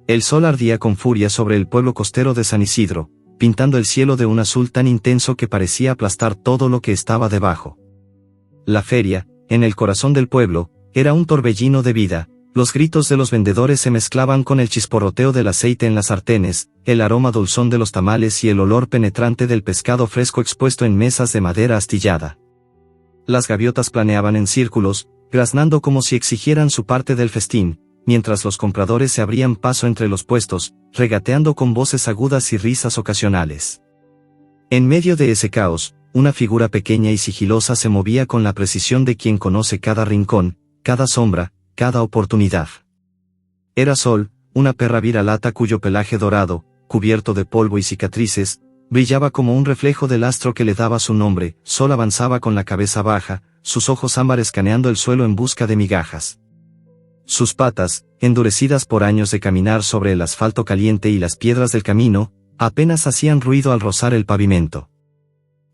El sol ardía con furia sobre el pueblo costero de San Isidro, pintando el cielo de un azul tan intenso que parecía aplastar todo lo que estaba debajo. La feria, en el corazón del pueblo, era un torbellino de vida. Los gritos de los vendedores se mezclaban con el chisporroteo del aceite en las sartenes, el aroma dulzón de los tamales y el olor penetrante del pescado fresco expuesto en mesas de madera astillada. Las gaviotas planeaban en círculos, graznando como si exigieran su parte del festín, mientras los compradores se abrían paso entre los puestos, regateando con voces agudas y risas ocasionales. En medio de ese caos, una figura pequeña y sigilosa se movía con la precisión de quien conoce cada rincón, cada sombra, cada oportunidad. Era Sol, una perra viralata cuyo pelaje dorado, cubierto de polvo y cicatrices, brillaba como un reflejo del astro que le daba su nombre. Sol avanzaba con la cabeza baja, sus ojos ámbar escaneando el suelo en busca de migajas. Sus patas, endurecidas por años de caminar sobre el asfalto caliente y las piedras del camino, apenas hacían ruido al rozar el pavimento.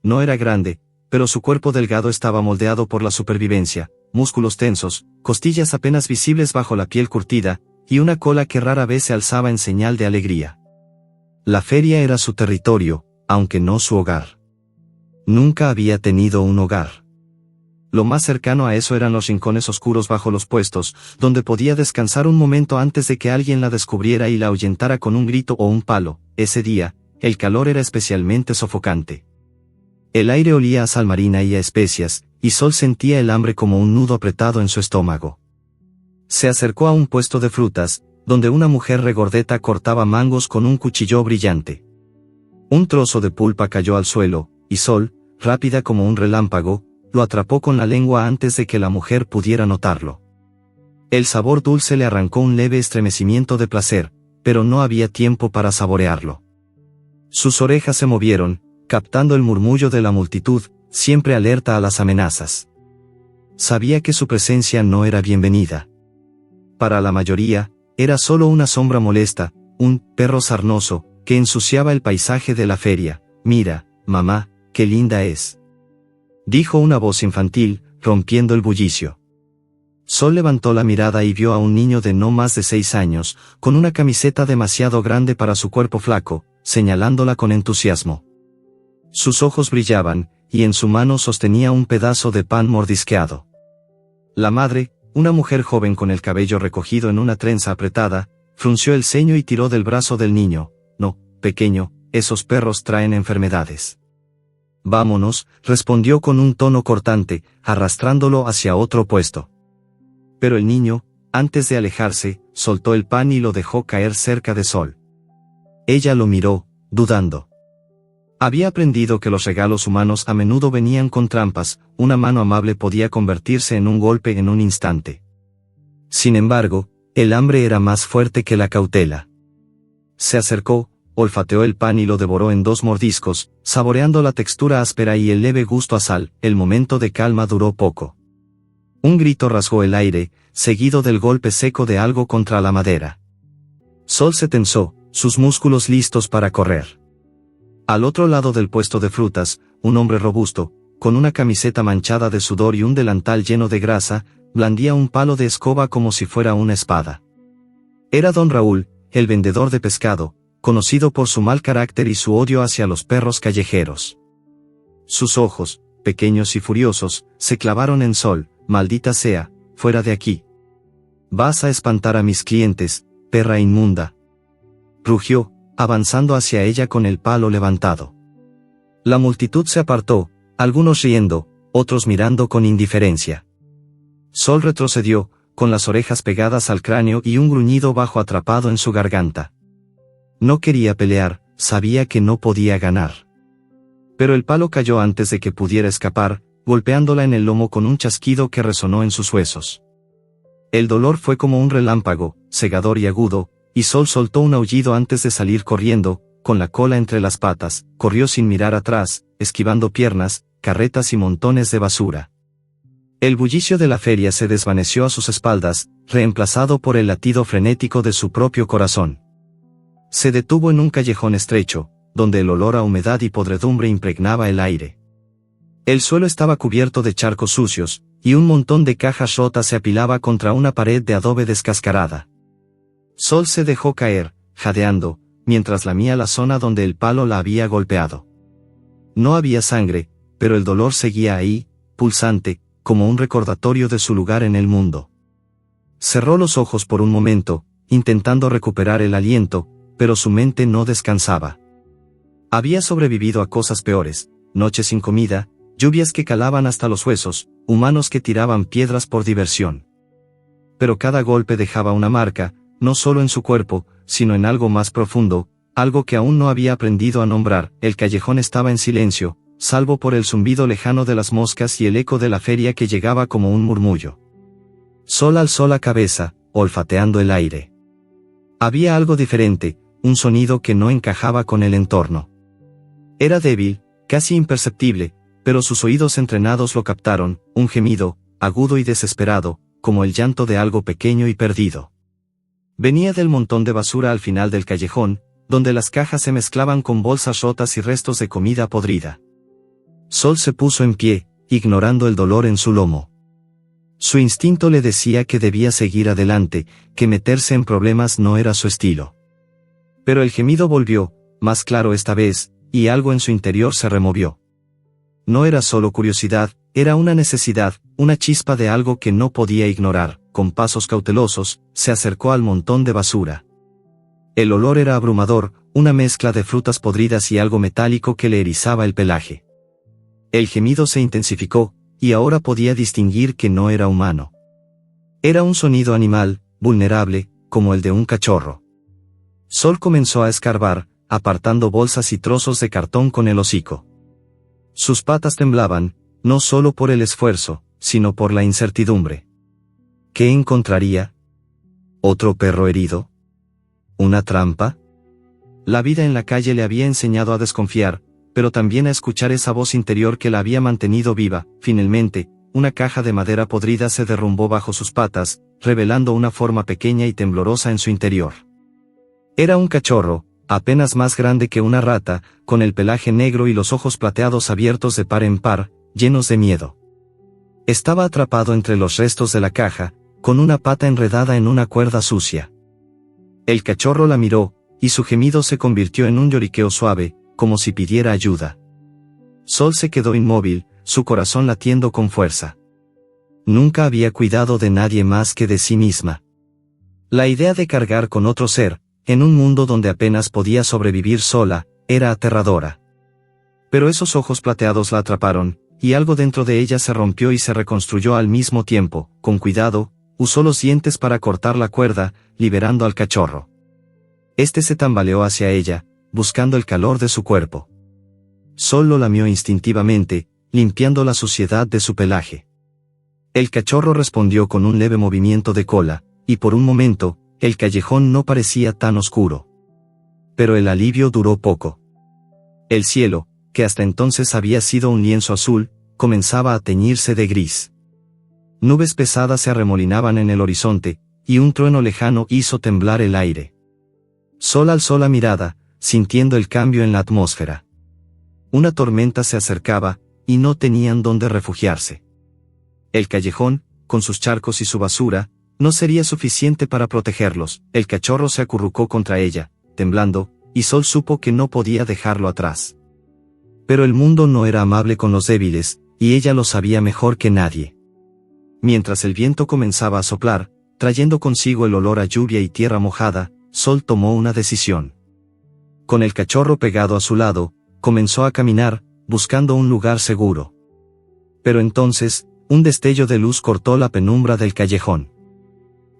No era grande, pero su cuerpo delgado estaba moldeado por la supervivencia, músculos tensos, costillas apenas visibles bajo la piel curtida, y una cola que rara vez se alzaba en señal de alegría. La feria era su territorio, aunque no su hogar. Nunca había tenido un hogar. Lo más cercano a eso eran los rincones oscuros bajo los puestos, donde podía descansar un momento antes de que alguien la descubriera y la ahuyentara con un grito o un palo. Ese día, el calor era especialmente sofocante. El aire olía a sal marina y a especias, y Sol sentía el hambre como un nudo apretado en su estómago. Se acercó a un puesto de frutas, donde una mujer regordeta cortaba mangos con un cuchillo brillante. Un trozo de pulpa cayó al suelo, y Sol, rápida como un relámpago, lo atrapó con la lengua antes de que la mujer pudiera notarlo. El sabor dulce le arrancó un leve estremecimiento de placer, pero no había tiempo para saborearlo. Sus orejas se movieron, captando el murmullo de la multitud, siempre alerta a las amenazas. Sabía que su presencia no era bienvenida. Para la mayoría, era solo una sombra molesta, un perro sarnoso, que ensuciaba el paisaje de la feria. «Mira, mamá, qué linda es», dijo una voz infantil, rompiendo el bullicio. Sol levantó la mirada y vio a un niño de no más de 6 años, con una camiseta demasiado grande para su cuerpo flaco, señalándola con entusiasmo. Sus ojos brillaban, y en su mano sostenía un pedazo de pan mordisqueado. La madre, una mujer joven con el cabello recogido en una trenza apretada, frunció el ceño y tiró del brazo del niño. «No, pequeño, esos perros traen enfermedades». «Vámonos», respondió con un tono cortante, arrastrándolo hacia otro puesto. Pero el niño, antes de alejarse, soltó el pan y lo dejó caer cerca de Sol. Ella lo miró, dudando. Había aprendido que los regalos humanos a menudo venían con trampas. Una mano amable podía convertirse en un golpe en un instante. Sin embargo, el hambre era más fuerte que la cautela. Se acercó, olfateó el pan y lo devoró en 2 mordiscos, saboreando la textura áspera y el leve gusto a sal. El momento de calma duró poco. Un grito rasgó el aire, seguido del golpe seco de algo contra la madera. Sol se tensó, sus músculos listos para correr. Al otro lado del puesto de frutas, un hombre robusto, con una camiseta manchada de sudor y un delantal lleno de grasa, blandía un palo de escoba como si fuera una espada. Era don Raúl, el vendedor de pescado, conocido por su mal carácter y su odio hacia los perros callejeros. Sus ojos, pequeños y furiosos, se clavaron en Sol. «Maldita sea, fuera de aquí. Vas a espantar a mis clientes, perra inmunda», rugió, avanzando hacia ella con el palo levantado. La multitud se apartó, algunos riendo, otros mirando con indiferencia. Sol retrocedió, con las orejas pegadas al cráneo y un gruñido bajo atrapado en su garganta. No quería pelear, sabía que no podía ganar. Pero el palo cayó antes de que pudiera escapar, golpeándola en el lomo con un chasquido que resonó en sus huesos. El dolor fue como un relámpago, cegador y agudo, y Sol soltó un aullido antes de salir corriendo, con la cola entre las patas. Corrió sin mirar atrás, esquivando piernas, carretas y montones de basura. El bullicio de la feria se desvaneció a sus espaldas, reemplazado por el latido frenético de su propio corazón. Se detuvo en un callejón estrecho, donde el olor a humedad y podredumbre impregnaba el aire. El suelo estaba cubierto de charcos sucios, y un montón de cajas rotas se apilaba contra una pared de adobe descascarada. Sol se dejó caer, jadeando, mientras lamía la zona donde el palo la había golpeado. No había sangre, pero el dolor seguía ahí, pulsante, como un recordatorio de su lugar en el mundo. Cerró los ojos por un momento, intentando recuperar el aliento, pero su mente no descansaba. Había sobrevivido a cosas peores, noches sin comida, lluvias que calaban hasta los huesos, humanos que tiraban piedras por diversión. Pero cada golpe dejaba una marca, no solo en su cuerpo, sino en algo más profundo, algo que aún no había aprendido a nombrar. El callejón estaba en silencio, salvo por el zumbido lejano de las moscas y el eco de la feria que llegaba como un murmullo. Sol alzó la cabeza, olfateando el aire. Había algo diferente, un sonido que no encajaba con el entorno. Era débil, casi imperceptible, pero sus oídos entrenados lo captaron, un gemido, agudo y desesperado, como el llanto de algo pequeño y perdido. Venía del montón de basura al final del callejón, donde las cajas se mezclaban con bolsas rotas y restos de comida podrida. Sol se puso en pie, ignorando el dolor en su lomo. Su instinto le decía que debía seguir adelante, que meterse en problemas no era su estilo. Pero el gemido volvió, más claro esta vez, y algo en su interior se removió. No era solo curiosidad, era una necesidad, una chispa de algo que no podía ignorar. Con pasos cautelosos, se acercó al montón de basura. El olor era abrumador, una mezcla de frutas podridas y algo metálico que le erizaba el pelaje. El gemido se intensificó, y ahora podía distinguir que no era humano. Era un sonido animal, vulnerable, como el de un cachorro. Sol comenzó a escarbar, apartando bolsas y trozos de cartón con el hocico. Sus patas temblaban, no solo por el esfuerzo, sino por la incertidumbre. ¿Qué encontraría? ¿Otro perro herido? ¿Una trampa? La vida en la calle le había enseñado a desconfiar, pero también a escuchar esa voz interior que la había mantenido viva. Finalmente, una caja de madera podrida se derrumbó bajo sus patas, revelando una forma pequeña y temblorosa en su interior. Era un cachorro, apenas más grande que una rata, con el pelaje negro y los ojos plateados abiertos de par en par, llenos de miedo. Estaba atrapado entre los restos de la caja, con una pata enredada en una cuerda sucia. El cachorro la miró, y su gemido se convirtió en un lloriqueo suave, como si pidiera ayuda. Sol se quedó inmóvil, su corazón latiendo con fuerza. Nunca había cuidado de nadie más que de sí misma. La idea de cargar con otro ser, en un mundo donde apenas podía sobrevivir sola, era aterradora. Pero esos ojos plateados la atraparon, y algo dentro de ella se rompió y se reconstruyó al mismo tiempo. Con cuidado, usó los dientes para cortar la cuerda, liberando al cachorro. Este se tambaleó hacia ella, buscando el calor de su cuerpo. Sol lo lamió instintivamente, limpiando la suciedad de su pelaje. El cachorro respondió con un leve movimiento de cola, y por un momento, el callejón no parecía tan oscuro. Pero el alivio duró poco. El cielo, que hasta entonces había sido un lienzo azul, comenzaba a teñirse de gris. Nubes pesadas se arremolinaban en el horizonte, y un trueno lejano hizo temblar el aire. Sol alzó la mirada, sintiendo el cambio en la atmósfera. Una tormenta se acercaba, y no tenían dónde refugiarse. El callejón, con sus charcos y su basura, no sería suficiente para protegerlos. El cachorro se acurrucó contra ella, temblando, y Sol supo que no podía dejarlo atrás. Pero el mundo no era amable con los débiles, y ella lo sabía mejor que nadie. Mientras el viento comenzaba a soplar, trayendo consigo el olor a lluvia y tierra mojada, Sol tomó una decisión. Con el cachorro pegado a su lado, comenzó a caminar, buscando un lugar seguro. Pero entonces, un destello de luz cortó la penumbra del callejón.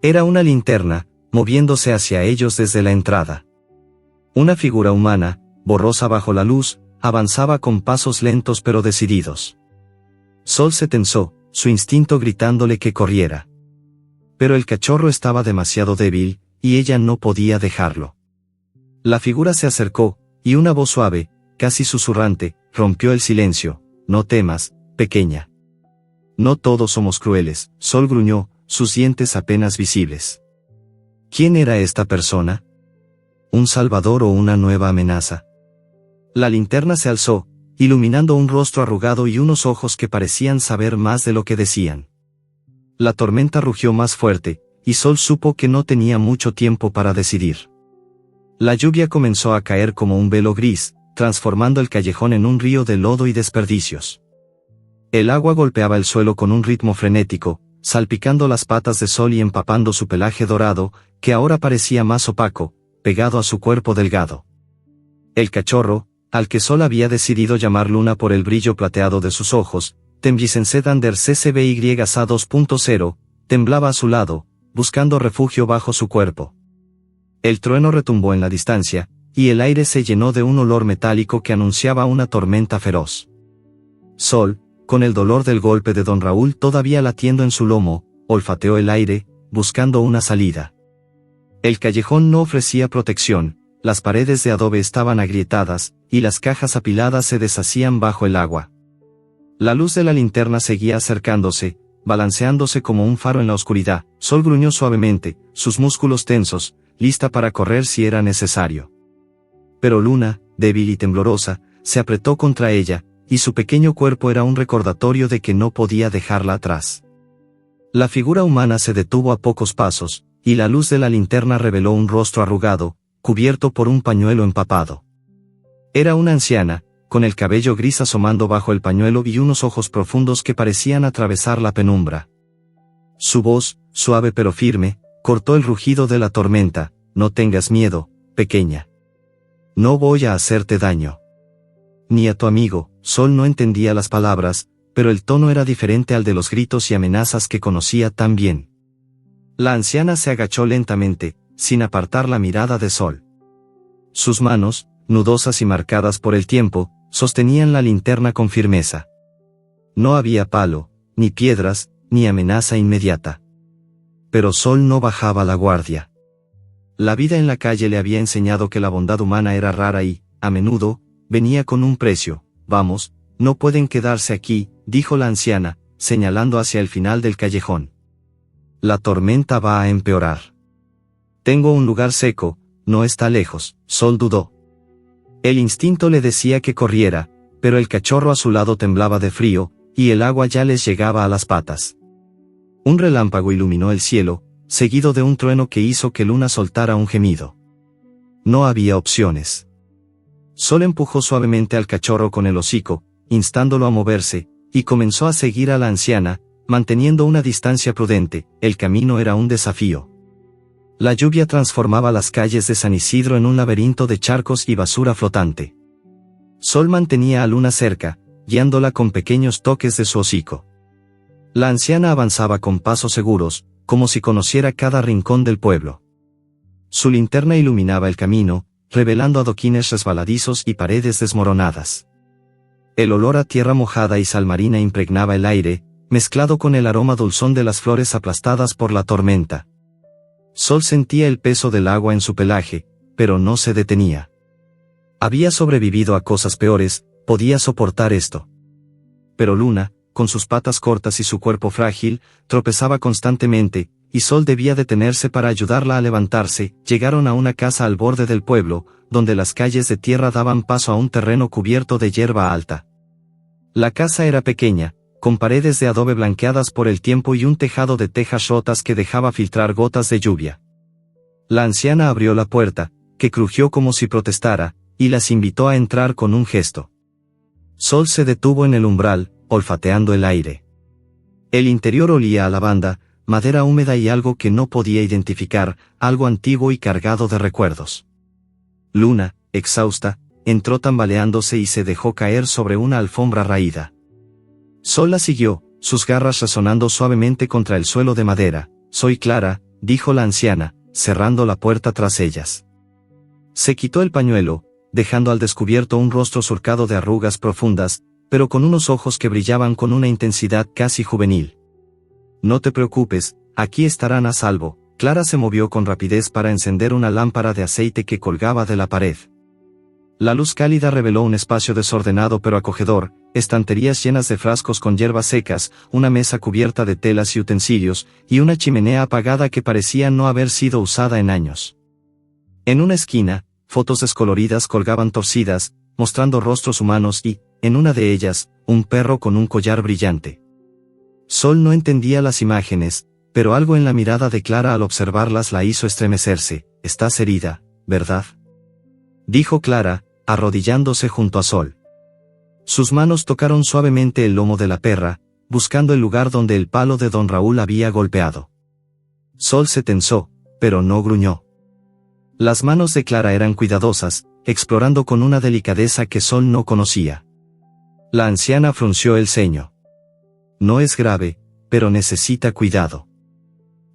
Era una linterna, moviéndose hacia ellos desde la entrada. Una figura humana, borrosa bajo la luz, avanzaba con pasos lentos pero decididos. Sol se tensó, su instinto gritándole que corriera. Pero el cachorro estaba demasiado débil, y ella no podía dejarlo. La figura se acercó, y una voz suave, casi susurrante, rompió el silencio. No temas, pequeña. No todos somos crueles. Sol gruñó, sus dientes apenas visibles. ¿Quién era esta persona? ¿Un salvador o una nueva amenaza? La linterna se alzó, iluminando un rostro arrugado y unos ojos que parecían saber más de lo que decían. La tormenta rugió más fuerte, y Sol supo que no tenía mucho tiempo para decidir. La lluvia comenzó a caer como un velo gris, transformando el callejón en un río de lodo y desperdicios. El agua golpeaba el suelo con un ritmo frenético, salpicando las patas de Sol y empapando su pelaje dorado, que ahora parecía más opaco, pegado a su cuerpo delgado. El cachorro, al que Sol había decidido llamar Luna por el brillo plateado de sus ojos, Tembisensedander CCBYSA 2.0, temblaba a su lado, buscando refugio bajo su cuerpo. El trueno retumbó en la distancia, y el aire se llenó de un olor metálico que anunciaba una tormenta feroz. Sol, con el dolor del golpe de Don Raúl todavía latiendo en su lomo, olfateó el aire, buscando una salida. El callejón no ofrecía protección, las paredes de adobe estaban agrietadas, y las cajas apiladas se deshacían bajo el agua. La luz de la linterna seguía acercándose, balanceándose como un faro en la oscuridad. Sol gruñó suavemente, sus músculos tensos, lista para correr si era necesario. Pero Luna, débil y temblorosa, se apretó contra ella, y su pequeño cuerpo era un recordatorio de que no podía dejarla atrás. La figura humana se detuvo a pocos pasos, y la luz de la linterna reveló un rostro arrugado, cubierto por un pañuelo empapado. Era una anciana, con el cabello gris asomando bajo el pañuelo y unos ojos profundos que parecían atravesar la penumbra. Su voz, suave pero firme, cortó el rugido de la tormenta. No tengas miedo, pequeña. No voy a hacerte daño. Ni a tu amigo. Sol no entendía las palabras, pero el tono era diferente al de los gritos y amenazas que conocía tan bien. La anciana se agachó lentamente, sin apartar la mirada de Sol. Sus manos, nudosas y marcadas por el tiempo, sostenían la linterna con firmeza. No había palo, ni piedras, ni amenaza inmediata. Pero Sol no bajaba la guardia. La vida en la calle le había enseñado que la bondad humana era rara y, a menudo, venía con un precio. Vamos, no pueden quedarse aquí, dijo la anciana, señalando hacia el final del callejón. La tormenta va a empeorar. Tengo un lugar seco, no está lejos. Sol dudó. El instinto le decía que corriera, pero el cachorro a su lado temblaba de frío, y el agua ya les llegaba a las patas. Un relámpago iluminó el cielo, seguido de un trueno que hizo que Luna soltara un gemido. No había opciones. Sol empujó suavemente al cachorro con el hocico, instándolo a moverse, y comenzó a seguir a la anciana, manteniendo una distancia prudente. El camino era un desafío. La lluvia transformaba las calles de San Isidro en un laberinto de charcos y basura flotante. Sol mantenía a Luna cerca, guiándola con pequeños toques de su hocico. La anciana avanzaba con pasos seguros, como si conociera cada rincón del pueblo. Su linterna iluminaba el camino, revelando adoquines resbaladizos y paredes desmoronadas. El olor a tierra mojada y sal marina impregnaba el aire, mezclado con el aroma dulzón de las flores aplastadas por la tormenta. Sol sentía el peso del agua en su pelaje, pero no se detenía. Había sobrevivido a cosas peores, podía soportar esto. Pero Luna, con sus patas cortas y su cuerpo frágil, tropezaba constantemente, y Sol debía detenerse para ayudarla a levantarse. Llegaron a una casa al borde del pueblo, donde las calles de tierra daban paso a un terreno cubierto de hierba alta. La casa era pequeña, con paredes de adobe blanqueadas por el tiempo y un tejado de tejas rotas que dejaba filtrar gotas de lluvia. La anciana abrió la puerta, que crujió como si protestara, y las invitó a entrar con un gesto. Sol se detuvo en el umbral, olfateando el aire. El interior olía a lavanda, madera húmeda y algo que no podía identificar, algo antiguo y cargado de recuerdos. Luna, exhausta, entró tambaleándose y se dejó caer sobre una alfombra raída. Sol la siguió, sus garras resonando suavemente contra el suelo de madera. Soy Clara, dijo la anciana, cerrando la puerta tras ellas. Se quitó el pañuelo, dejando al descubierto un rostro surcado de arrugas profundas, pero con unos ojos que brillaban con una intensidad casi juvenil. No te preocupes, aquí estarán a salvo. Clara se movió con rapidez para encender una lámpara de aceite que colgaba de la pared. La luz cálida reveló un espacio desordenado pero acogedor, estanterías llenas de frascos con hierbas secas, una mesa cubierta de telas y utensilios, y una chimenea apagada que parecía no haber sido usada en años. En una esquina, fotos descoloridas colgaban torcidas, mostrando rostros humanos y, en una de ellas, un perro con un collar brillante. Sol no entendía las imágenes, pero algo en la mirada de Clara al observarlas la hizo estremecerse. «Estás herida, ¿verdad?», dijo Clara, arrodillándose junto a Sol. Sus manos tocaron suavemente el lomo de la perra, buscando el lugar donde el palo de don Raúl había golpeado. Sol se tensó, pero no gruñó. Las manos de Clara eran cuidadosas, explorando con una delicadeza que Sol no conocía. La anciana frunció el ceño. «No es grave, pero necesita cuidado.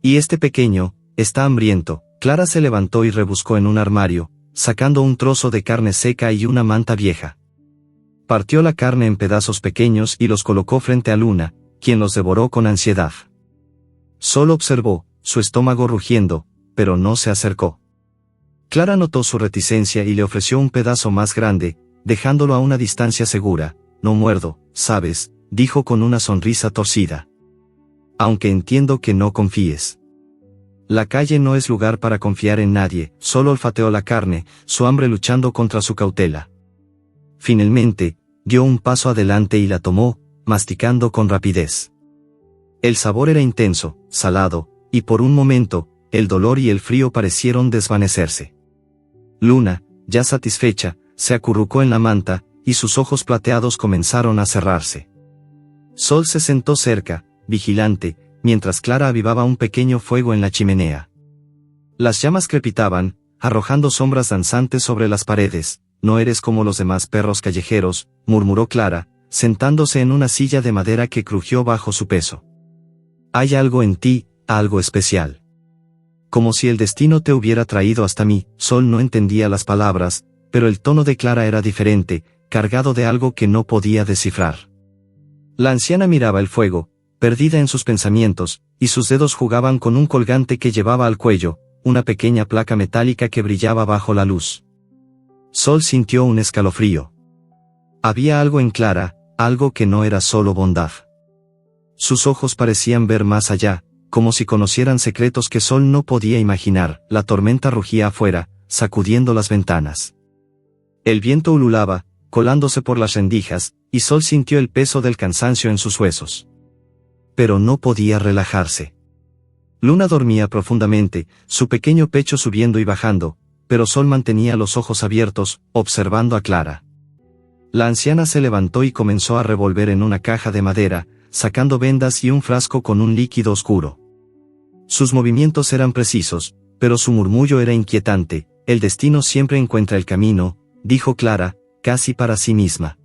Y este pequeño, está hambriento». Clara se levantó y rebuscó en un armario, sacando un trozo de carne seca y una manta vieja. Partió la carne en pedazos pequeños y los colocó frente a Luna, quien los devoró con ansiedad. Sol observó, su estómago rugiendo, pero no se acercó. Clara notó su reticencia y le ofreció un pedazo más grande, dejándolo a una distancia segura. «No muerdo, ¿sabes?», dijo con una sonrisa torcida. «Aunque entiendo que no confíes. La calle no es lugar para confiar en nadie». Solo olfateó la carne, su hambre luchando contra su cautela. Finalmente, dio un paso adelante y la tomó, masticando con rapidez. El sabor era intenso, salado, y por un momento, el dolor y el frío parecieron desvanecerse. Luna, ya satisfecha, se acurrucó en la manta, y sus ojos plateados comenzaron a cerrarse. Sol se sentó cerca, vigilante, mientras Clara avivaba un pequeño fuego en la chimenea. Las llamas crepitaban, arrojando sombras danzantes sobre las paredes. «No eres como los demás perros callejeros», murmuró Clara, sentándose en una silla de madera que crujió bajo su peso. «Hay algo en ti, algo especial. Como si el destino te hubiera traído hasta mí». Sol no entendía las palabras, pero el tono de Clara era diferente, cargado de algo que no podía descifrar. La anciana miraba el fuego, perdida en sus pensamientos, y sus dedos jugaban con un colgante que llevaba al cuello, una pequeña placa metálica que brillaba bajo la luz. Sol sintió un escalofrío. Había algo en Clara, algo que no era solo bondad. Sus ojos parecían ver más allá, como si conocieran secretos que Sol no podía imaginar. La tormenta rugía afuera, sacudiendo las ventanas. El viento ululaba, colándose por las rendijas, y Sol sintió el peso del cansancio en sus huesos. Pero no podía relajarse. Luna dormía profundamente, su pequeño pecho subiendo y bajando, pero Sol mantenía los ojos abiertos, observando a Clara. La anciana se levantó y comenzó a revolver en una caja de madera, sacando vendas y un frasco con un líquido oscuro. Sus movimientos eran precisos, pero su murmullo era inquietante. «El destino siempre encuentra el camino», dijo Clara, casi para sí misma.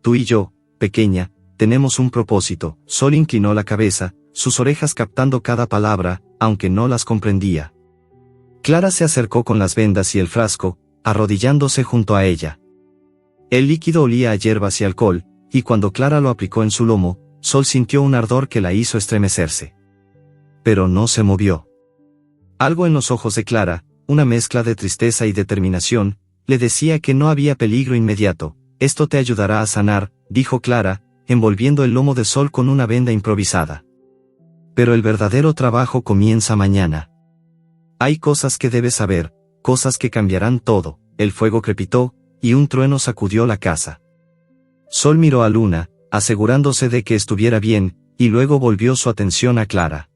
«Tú y yo, pequeña, tenemos un propósito». Sol inclinó la cabeza, sus orejas captando cada palabra, aunque no las comprendía. Clara se acercó con las vendas y el frasco, arrodillándose junto a ella. El líquido olía a hierbas y alcohol, y cuando Clara lo aplicó en su lomo, Sol sintió un ardor que la hizo estremecerse. Pero no se movió. Algo en los ojos de Clara, una mezcla de tristeza y determinación, le decía que no había peligro inmediato. «Esto te ayudará a sanar», dijo Clara, envolviendo el lomo de Sol con una venda improvisada. «Pero el verdadero trabajo comienza mañana. Hay cosas que debes saber, cosas que cambiarán todo». El fuego crepitó, y un trueno sacudió la casa. Sol miró a Luna, asegurándose de que estuviera bien, y luego volvió su atención a Clara.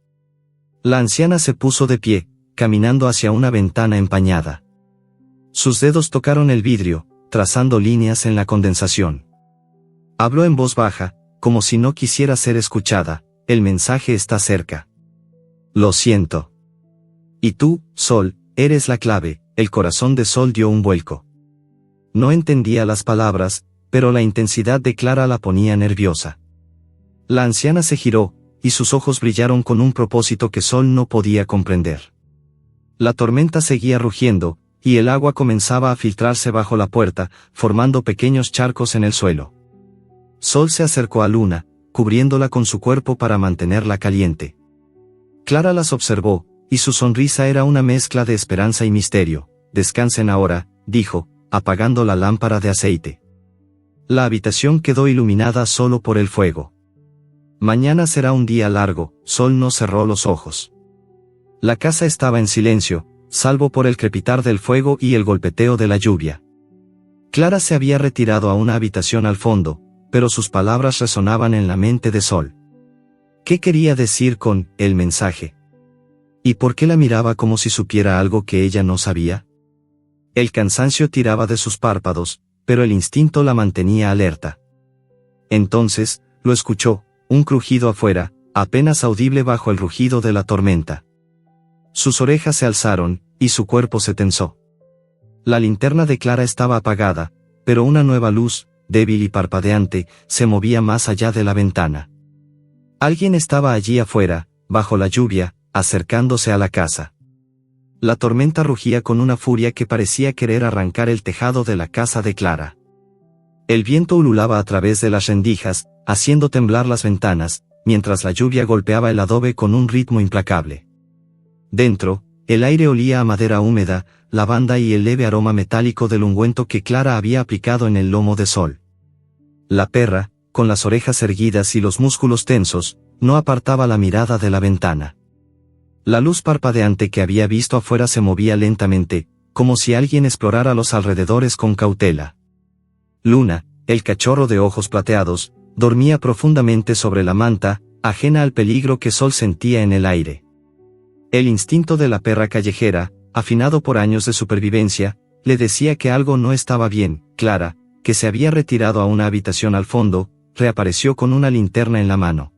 La anciana se puso de pie, caminando hacia una ventana empañada. Sus dedos tocaron el vidrio, trazando líneas en la condensación. Habló en voz baja, como si no quisiera ser escuchada: «El mensaje está cerca. Lo siento. Y tú, Sol, eres la clave». El corazón de Sol dio un vuelco. No entendía las palabras, pero la intensidad de Clara la ponía nerviosa. La anciana se giró, y sus ojos brillaron con un propósito que Sol no podía comprender. La tormenta seguía rugiendo, y el agua comenzaba a filtrarse bajo la puerta, formando pequeños charcos en el suelo. Sol se acercó a Luna, cubriéndola con su cuerpo para mantenerla caliente. Clara las observó, y su sonrisa era una mezcla de esperanza y misterio. «Descansen ahora», dijo, apagando la lámpara de aceite. La habitación quedó iluminada solo por el fuego. «Mañana será un día largo». Sol no cerró los ojos. La casa estaba en silencio, salvo por el crepitar del fuego y el golpeteo de la lluvia. Clara se había retirado a una habitación al fondo, pero sus palabras resonaban en la mente de Sol. ¿Qué quería decir con el mensaje? ¿Y por qué la miraba como si supiera algo que ella no sabía? El cansancio tiraba de sus párpados, pero el instinto la mantenía alerta. Entonces, lo escuchó, un crujido afuera, apenas audible bajo el rugido de la tormenta. Sus orejas se alzaron, y su cuerpo se tensó. La linterna de Clara estaba apagada, pero una nueva luz, débil y parpadeante, se movía más allá de la ventana. Alguien estaba allí afuera, bajo la lluvia, acercándose a la casa. La tormenta rugía con una furia que parecía querer arrancar el tejado de la casa de Clara. El viento ululaba a través de las rendijas, haciendo temblar las ventanas, mientras la lluvia golpeaba el adobe con un ritmo implacable. Dentro, el aire olía a madera húmeda, lavanda y el leve aroma metálico del ungüento que Clara había aplicado en el lomo de Sol. La perra, con las orejas erguidas y los músculos tensos, no apartaba la mirada de la ventana. La luz parpadeante que había visto afuera se movía lentamente, como si alguien explorara los alrededores con cautela. Luna, el cachorro de ojos plateados, dormía profundamente sobre la manta, ajena al peligro que Sol sentía en el aire. El instinto de la perra callejera, afinado por años de supervivencia, le decía que algo no estaba bien. Clara, que se había retirado a una habitación al fondo, reapareció con una linterna en la mano.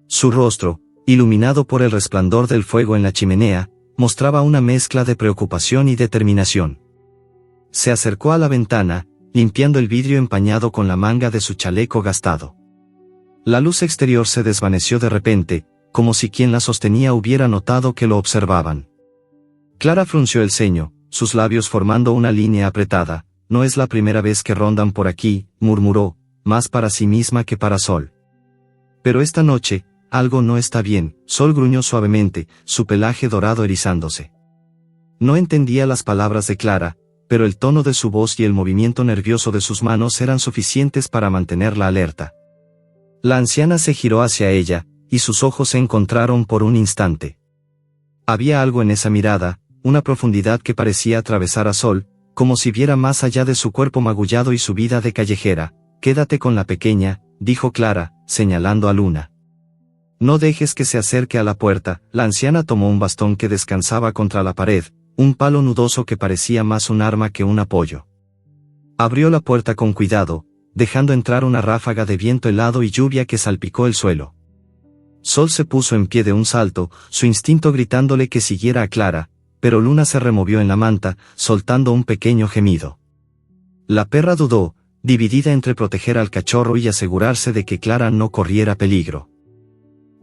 Su rostro, iluminado por el resplandor del fuego en la chimenea, mostraba una mezcla de preocupación y determinación. Se acercó a la ventana, limpiando el vidrio empañado con la manga de su chaleco gastado. La luz exterior se desvaneció de repente, como si quien la sostenía hubiera notado que lo observaban. Clara frunció el ceño, sus labios formando una línea apretada. No es la primera vez que rondan por aquí, murmuró, más para sí misma que para Sol. Pero esta noche, algo no está bien. Sol gruñó suavemente, su pelaje dorado erizándose. No entendía las palabras de Clara, pero el tono de su voz y el movimiento nervioso de sus manos eran suficientes para mantenerla alerta. La anciana se giró hacia ella, y sus ojos se encontraron por un instante. Había algo en esa mirada, una profundidad que parecía atravesar a Sol, como si viera más allá de su cuerpo magullado y su vida de callejera. Quédate con la pequeña, dijo Clara, señalando a Luna. No dejes que se acerque a la puerta. La anciana tomó un bastón que descansaba contra la pared, un palo nudoso que parecía más un arma que un apoyo. Abrió la puerta con cuidado, dejando entrar una ráfaga de viento helado y lluvia que salpicó el suelo. Sol se puso en pie de un salto, su instinto gritándole que siguiera a Clara, pero Luna se removió en la manta, soltando un pequeño gemido. La perra dudó, dividida entre proteger al cachorro y asegurarse de que Clara no corriera peligro.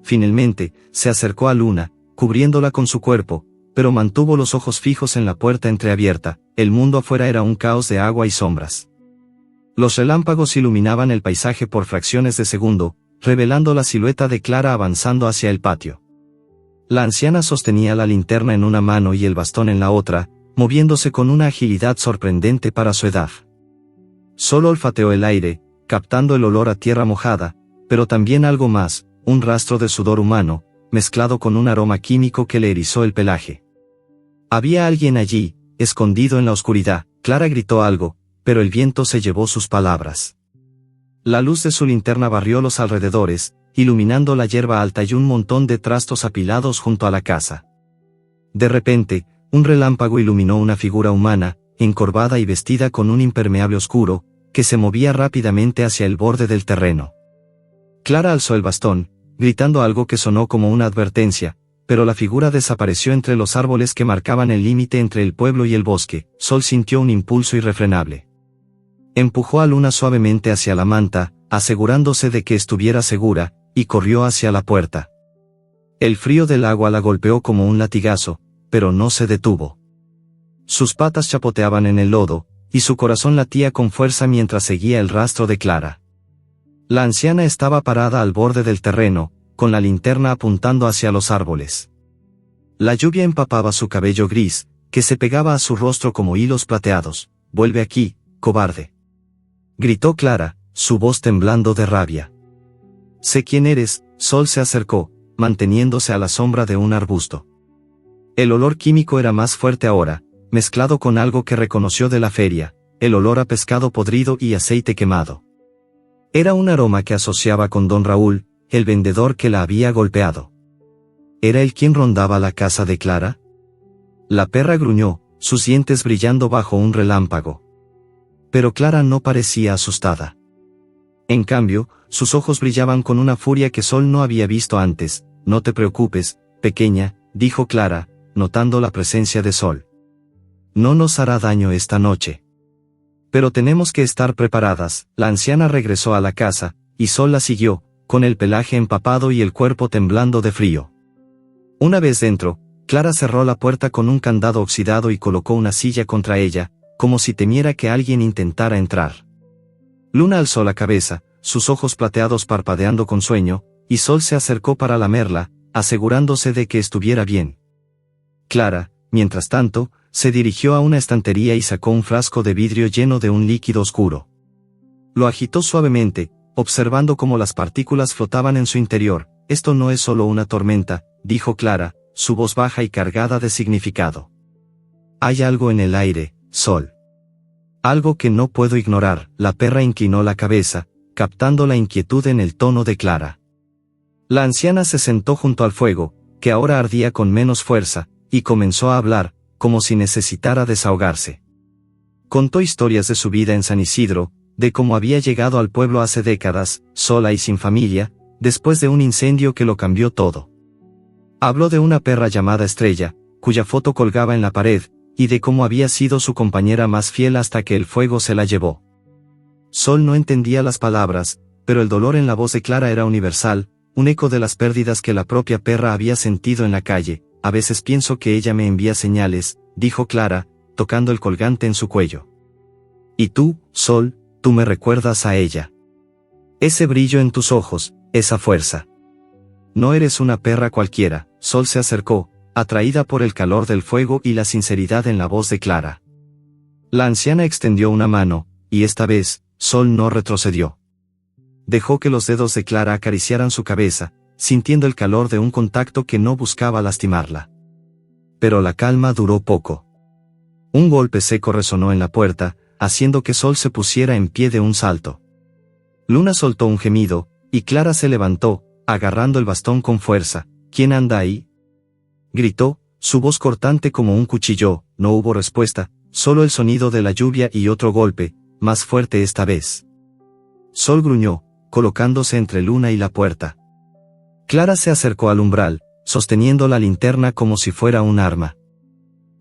Finalmente, se acercó a Luna, cubriéndola con su cuerpo, pero mantuvo los ojos fijos en la puerta entreabierta. El mundo afuera era un caos de agua y sombras. Los relámpagos iluminaban el paisaje por fracciones de segundo, revelando la silueta de Clara avanzando hacia el patio. La anciana sostenía la linterna en una mano y el bastón en la otra, moviéndose con una agilidad sorprendente para su edad. Solo olfateó el aire, captando el olor a tierra mojada, pero también algo más, un rastro de sudor humano, mezclado con un aroma químico que le erizó el pelaje. Había alguien allí, escondido en la oscuridad. Clara gritó algo, pero el viento se llevó sus palabras. La luz de su linterna barrió los alrededores, iluminando la hierba alta y un montón de trastos apilados junto a la casa. De repente, un relámpago iluminó una figura humana, encorvada y vestida con un impermeable oscuro, que se movía rápidamente hacia el borde del terreno. Clara alzó el bastón, gritando algo que sonó como una advertencia, pero la figura desapareció entre los árboles que marcaban el límite entre el pueblo y el bosque. Sol sintió un impulso irrefrenable. Empujó a Luna suavemente hacia la manta, asegurándose de que estuviera segura, y corrió hacia la puerta. El frío del agua la golpeó como un latigazo, pero no se detuvo. Sus patas chapoteaban en el lodo, y su corazón latía con fuerza mientras seguía el rastro de Clara. La anciana estaba parada al borde del terreno, con la linterna apuntando hacia los árboles. La lluvia empapaba su cabello gris, que se pegaba a su rostro como hilos plateados. «Vuelve aquí, cobarde», gritó Clara, su voz temblando de rabia. «Sé quién eres». Sol se acercó, manteniéndose a la sombra de un arbusto. El olor químico era más fuerte ahora, mezclado con algo que reconoció de la feria, el olor a pescado podrido y aceite quemado. Era un aroma que asociaba con Don Raúl, el vendedor que la había golpeado. ¿Era él quien rondaba la casa de Clara? La perra gruñó, sus dientes brillando bajo un relámpago. Pero Clara no parecía asustada. En cambio, sus ojos brillaban con una furia que Sol no había visto antes. «No te preocupes, pequeña», dijo Clara, notando la presencia de Sol. «No nos hará daño esta noche. Pero tenemos que estar preparadas». La anciana regresó a la casa, y Sol la siguió, con el pelaje empapado y el cuerpo temblando de frío. Una vez dentro, Clara cerró la puerta con un candado oxidado y colocó una silla contra ella, como si temiera que alguien intentara entrar. Luna alzó la cabeza, sus ojos plateados parpadeando con sueño, y Sol se acercó para lamerla, asegurándose de que estuviera bien. Clara, mientras tanto, se dirigió a una estantería y sacó un frasco de vidrio lleno de un líquido oscuro. Lo agitó suavemente, observando cómo las partículas flotaban en su interior. «Esto no es solo una tormenta», dijo Clara, su voz baja y cargada de significado. «Hay algo en el aire, Sol. Algo que no puedo ignorar». La perra inclinó la cabeza, captando la inquietud en el tono de Clara. La anciana se sentó junto al fuego, que ahora ardía con menos fuerza, y comenzó a hablar, como si necesitara desahogarse. Contó historias de su vida en San Isidro, de cómo había llegado al pueblo hace décadas, sola y sin familia, después de un incendio que lo cambió todo. Habló de una perra llamada Estrella, cuya foto colgaba en la pared, y de cómo había sido su compañera más fiel hasta que el fuego se la llevó. Sol no entendía las palabras, pero el dolor en la voz de Clara era universal, un eco de las pérdidas que la propia perra había sentido en la calle. «A veces pienso que ella me envía señales», dijo Clara, tocando el colgante en su cuello. «Y tú, Sol, tú me recuerdas a ella. Ese brillo en tus ojos, esa fuerza. No eres una perra cualquiera». Sol se acercó, atraída por el calor del fuego y la sinceridad en la voz de Clara. La anciana extendió una mano, y esta vez, Sol no retrocedió. Dejó que los dedos de Clara acariciaran su cabeza, sintiendo el calor de un contacto que no buscaba lastimarla. Pero la calma duró poco. Un golpe seco resonó en la puerta, haciendo que Sol se pusiera en pie de un salto. Luna soltó un gemido, y Clara se levantó, agarrando el bastón con fuerza. «¿Quién anda ahí?», gritó, su voz cortante como un cuchillo. No hubo respuesta, solo el sonido de la lluvia y otro golpe, más fuerte esta vez. Sol gruñó, colocándose entre Luna y la puerta. Clara se acercó al umbral, sosteniendo la linterna como si fuera un arma.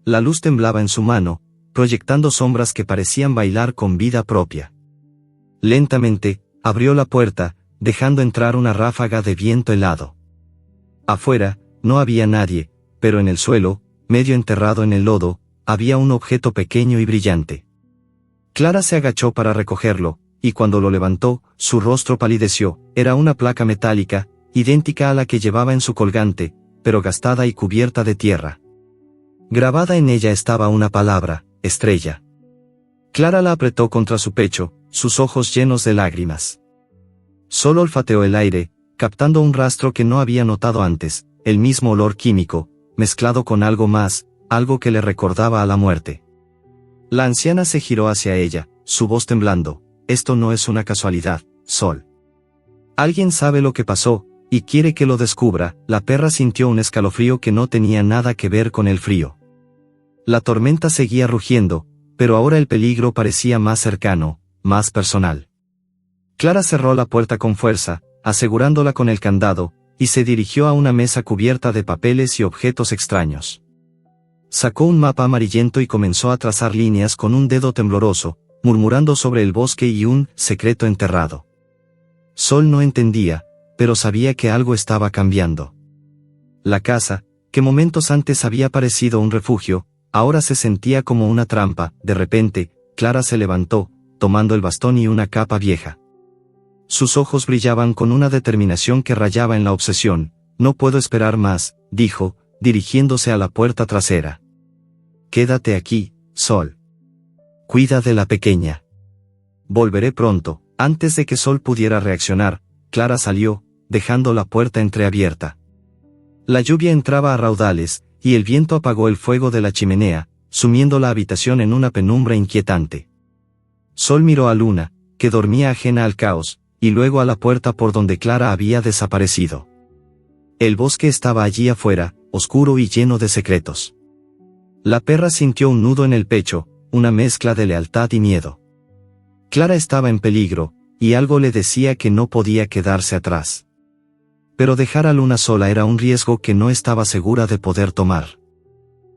La luz temblaba en su mano, proyectando sombras que parecían bailar con vida propia. Lentamente, abrió la puerta, dejando entrar una ráfaga de viento helado. Afuera, no había nadie, pero en el suelo, medio enterrado en el lodo, había un objeto pequeño y brillante. Clara se agachó para recogerlo, y cuando lo levantó, su rostro palideció. Era una placa metálica, idéntica a la que llevaba en su colgante, pero gastada y cubierta de tierra. Grabada en ella estaba una palabra: Estrella. Clara la apretó contra su pecho, sus ojos llenos de lágrimas. Solo olfateó el aire, captando un rastro que no había notado antes, el mismo olor químico, mezclado con algo más, algo que le recordaba a la muerte. La anciana se giró hacia ella, su voz temblando: «Esto no es una casualidad, Sol. Alguien sabe lo que pasó, y quiere que lo descubra». La perra sintió un escalofrío que no tenía nada que ver con el frío. La tormenta seguía rugiendo, pero ahora el peligro parecía más cercano, más personal. Clara cerró la puerta con fuerza, asegurándola con el candado, y se dirigió a una mesa cubierta de papeles y objetos extraños. Sacó un mapa amarillento y comenzó a trazar líneas con un dedo tembloroso, murmurando sobre el bosque y un secreto enterrado. Sol no entendía, pero sabía que algo estaba cambiando. La casa, que momentos antes había parecido un refugio, ahora se sentía como una trampa. De repente, Clara se levantó, tomando el bastón y una capa vieja. Sus ojos brillaban con una determinación que rayaba en la obsesión. «No puedo esperar más», dijo, dirigiéndose a la puerta trasera. «Quédate aquí, Sol. Cuida de la pequeña. Volveré pronto». Antes de que Sol pudiera reaccionar, Clara salió, dejando la puerta entreabierta. La lluvia entraba a raudales, y el viento apagó el fuego de la chimenea, sumiendo la habitación en una penumbra inquietante. Sol miró a Luna, que dormía ajena al caos, y luego a la puerta por donde Clara había desaparecido. El bosque estaba allí afuera, oscuro y lleno de secretos. La perra sintió un nudo en el pecho, una mezcla de lealtad y miedo. Clara estaba en peligro, y algo le decía que no podía quedarse atrás. Pero dejar a Luna sola era un riesgo que no estaba segura de poder tomar.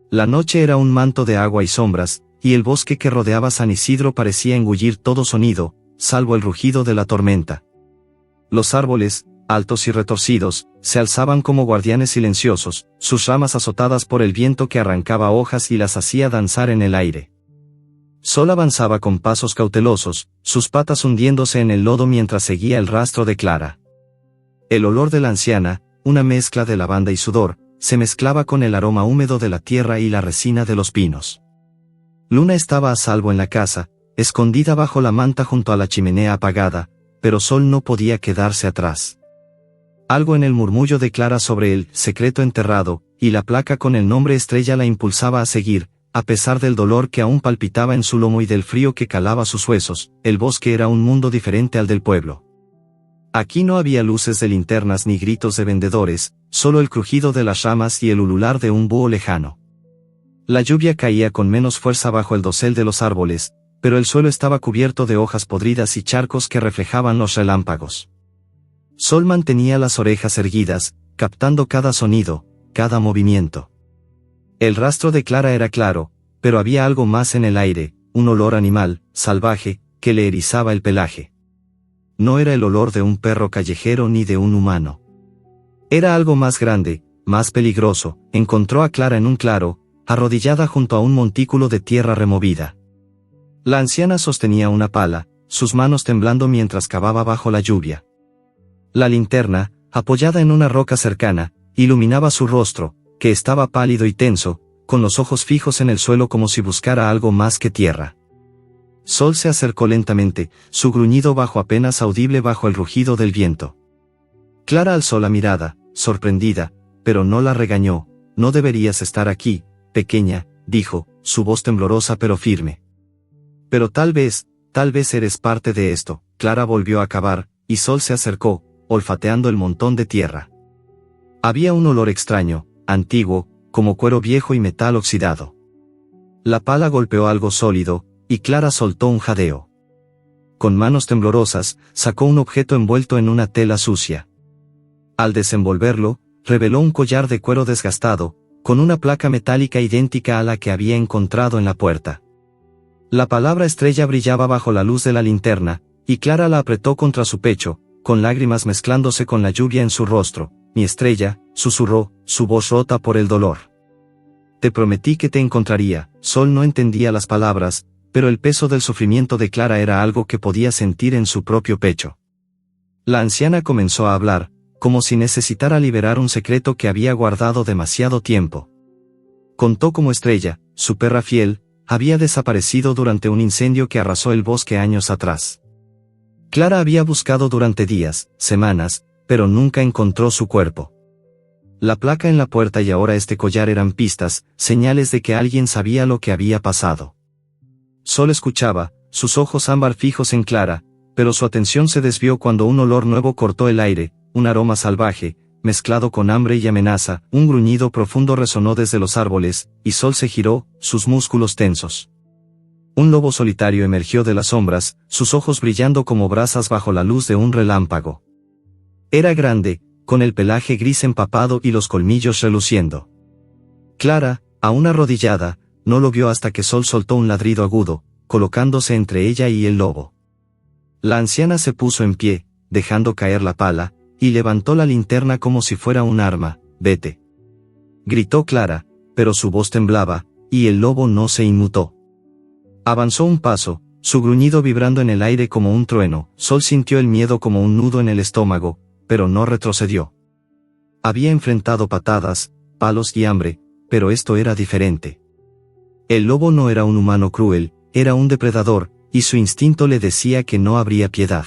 La noche era un manto de agua y sombras, y el bosque que rodeaba San Isidro parecía engullir todo sonido, salvo el rugido de la tormenta. Los árboles, altos y retorcidos, se alzaban como guardianes silenciosos, sus ramas azotadas por el viento que arrancaba hojas y las hacía danzar en el aire. Sol avanzaba con pasos cautelosos, sus patas hundiéndose en el lodo mientras seguía el rastro de Clara. El olor de la anciana, una mezcla de lavanda y sudor, se mezclaba con el aroma húmedo de la tierra y la resina de los pinos. Luna estaba a salvo en la casa, escondida bajo la manta junto a la chimenea apagada, pero Sol no podía quedarse atrás. Algo en el murmullo de Clara sobre el secreto enterrado, y la placa con el nombre Estrella la impulsaba a seguir, a pesar del dolor que aún palpitaba en su lomo y del frío que calaba sus huesos. El bosque era un mundo diferente al del pueblo. Aquí no había luces de linternas ni gritos de vendedores, solo el crujido de las ramas y el ulular de un búho lejano. La lluvia caía con menos fuerza bajo el dosel de los árboles, pero el suelo estaba cubierto de hojas podridas y charcos que reflejaban los relámpagos. Sol mantenía las orejas erguidas, captando cada sonido, cada movimiento. El rastro de Clara era claro, pero había algo más en el aire, un olor animal, salvaje, que le erizaba el pelaje. No era el olor de un perro callejero ni de un humano. Era algo más grande, más peligroso. Encontró a Clara en un claro, arrodillada junto a un montículo de tierra removida. La anciana sostenía una pala, sus manos temblando mientras cavaba bajo la lluvia. La linterna, apoyada en una roca cercana, iluminaba su rostro, que estaba pálido y tenso, con los ojos fijos en el suelo como si buscara algo más que tierra. Sol se acercó lentamente, su gruñido bajo apenas audible bajo el rugido del viento. Clara alzó la mirada, sorprendida, pero no la regañó. No deberías estar aquí, pequeña, dijo, su voz temblorosa pero firme. Pero tal vez eres parte de esto. Clara volvió a cavar, y Sol se acercó, olfateando el montón de tierra. Había un olor extraño, antiguo, como cuero viejo y metal oxidado. La pala golpeó algo sólido, y Clara soltó un jadeo. Con manos temblorosas, sacó un objeto envuelto en una tela sucia. Al desenvolverlo, reveló un collar de cuero desgastado, con una placa metálica idéntica a la que había encontrado en la puerta. La palabra Estrella brillaba bajo la luz de la linterna, y Clara la apretó contra su pecho, con lágrimas mezclándose con la lluvia en su rostro. Mi Estrella, susurró, su voz rota por el dolor. Te prometí que te encontraría. Sol no entendía las palabras, pero el peso del sufrimiento de Clara era algo que podía sentir en su propio pecho. La anciana comenzó a hablar, como si necesitara liberar un secreto que había guardado demasiado tiempo. Contó cómo Estrella, su perra fiel, había desaparecido durante un incendio que arrasó el bosque años atrás. Clara había buscado durante días, semanas, pero nunca encontró su cuerpo. La placa en la puerta y ahora este collar eran pistas, señales de que alguien sabía lo que había pasado. Sol escuchaba, sus ojos ámbar fijos en Clara, pero su atención se desvió cuando un olor nuevo cortó el aire, un aroma salvaje, mezclado con hambre y amenaza. Un gruñido profundo resonó desde los árboles, y Sol se giró, sus músculos tensos. Un lobo solitario emergió de las sombras, sus ojos brillando como brasas bajo la luz de un relámpago. Era grande, con el pelaje gris empapado y los colmillos reluciendo. Clara, aún arrodillada, no lo vio hasta que Sol soltó un ladrido agudo, colocándose entre ella y el lobo. La anciana se puso en pie, dejando caer la pala, y levantó la linterna como si fuera un arma. Vete. Gritó Clara, pero su voz temblaba, y el lobo no se inmutó. Avanzó un paso, su gruñido vibrando en el aire como un trueno. Sol sintió el miedo como un nudo en el estómago, pero no retrocedió. Había enfrentado patadas, palos y hambre, pero esto era diferente. El lobo no era un humano cruel, era un depredador, y su instinto le decía que no habría piedad.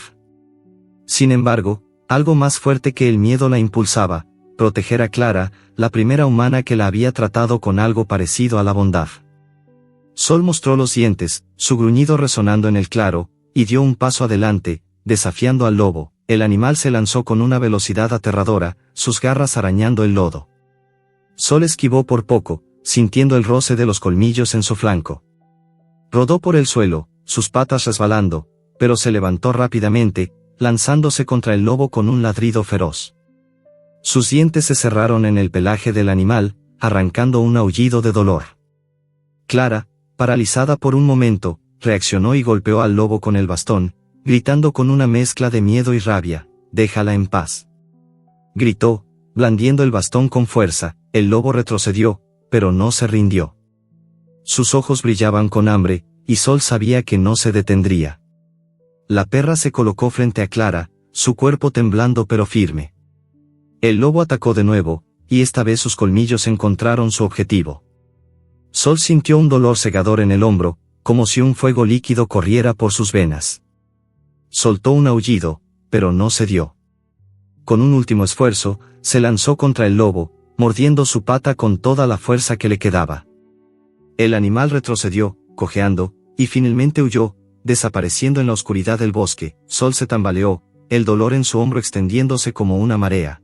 Sin embargo, algo más fuerte que el miedo la impulsaba, proteger a Clara, la primera humana que la había tratado con algo parecido a la bondad. Sol mostró los dientes, su gruñido resonando en el claro, y dio un paso adelante, desafiando al lobo. El animal se lanzó con una velocidad aterradora, sus garras arañando el lodo. Sol esquivó por poco, sintiendo el roce de los colmillos en su flanco. Rodó por el suelo, sus patas resbalando, pero se levantó rápidamente, lanzándose contra el lobo con un ladrido feroz. Sus dientes se cerraron en el pelaje del animal, arrancando un aullido de dolor. Clara, paralizada por un momento, reaccionó y golpeó al lobo con el bastón, gritando con una mezcla de miedo y rabia: «Déjala en paz». Gritó, blandiendo el bastón con fuerza. El lobo retrocedió, pero no se rindió. Sus ojos brillaban con hambre, y Sol sabía que no se detendría. La perra se colocó frente a Clara, su cuerpo temblando pero firme. El lobo atacó de nuevo, y esta vez sus colmillos encontraron su objetivo. Sol sintió un dolor cegador en el hombro, como si un fuego líquido corriera por sus venas. Soltó un aullido, pero no cedió. Con un último esfuerzo, se lanzó contra el lobo, mordiendo su pata con toda la fuerza que le quedaba. El animal retrocedió, cojeando, y finalmente huyó, desapareciendo en la oscuridad del bosque. Sol se tambaleó, el dolor en su hombro extendiéndose como una marea.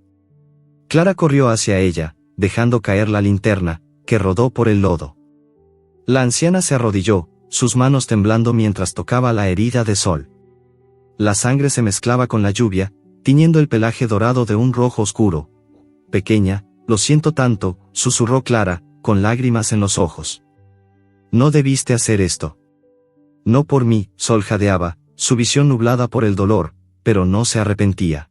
Clara corrió hacia ella, dejando caer la linterna, que rodó por el lodo. La anciana se arrodilló, sus manos temblando mientras tocaba la herida de Sol. La sangre se mezclaba con la lluvia, tiñendo el pelaje dorado de un rojo oscuro. «Pequeña, lo siento tanto», susurró Clara, con lágrimas en los ojos. «No debiste hacer esto». «No por mí», Sol jadeaba, su visión nublada por el dolor, pero no se arrepentía.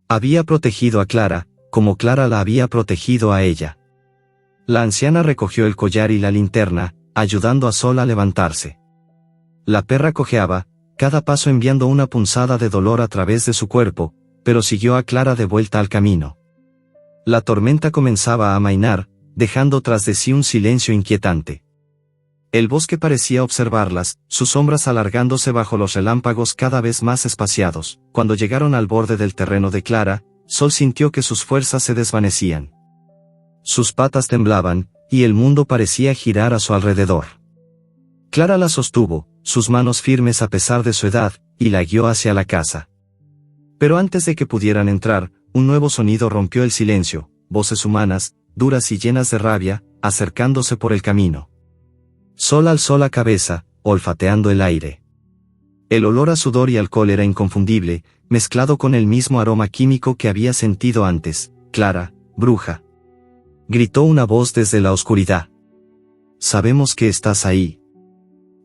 Había protegido a Clara, como Clara la había protegido a ella. La anciana recogió el collar y la linterna, ayudando a Sol a levantarse. La perra cojeaba, cada paso enviando una punzada de dolor a través de su cuerpo, pero siguió a Clara de vuelta al camino. La tormenta comenzaba a amainar, dejando tras de sí un silencio inquietante. El bosque parecía observarlas, sus sombras alargándose bajo los relámpagos cada vez más espaciados. Cuando llegaron al borde del terreno de Clara, Sol sintió que sus fuerzas se desvanecían. Sus patas temblaban, y el mundo parecía girar a su alrededor. Clara la sostuvo, sus manos firmes a pesar de su edad, y la guió hacia la casa. Pero antes de que pudieran entrar, un nuevo sonido rompió el silencio: voces humanas, duras y llenas de rabia, acercándose por el camino. Sol alzó la cabeza, olfateando el aire. El olor a sudor y alcohol era inconfundible, mezclado con el mismo aroma químico que había sentido antes. «Clara, bruja», gritó una voz desde la oscuridad. «Sabemos que estás ahí.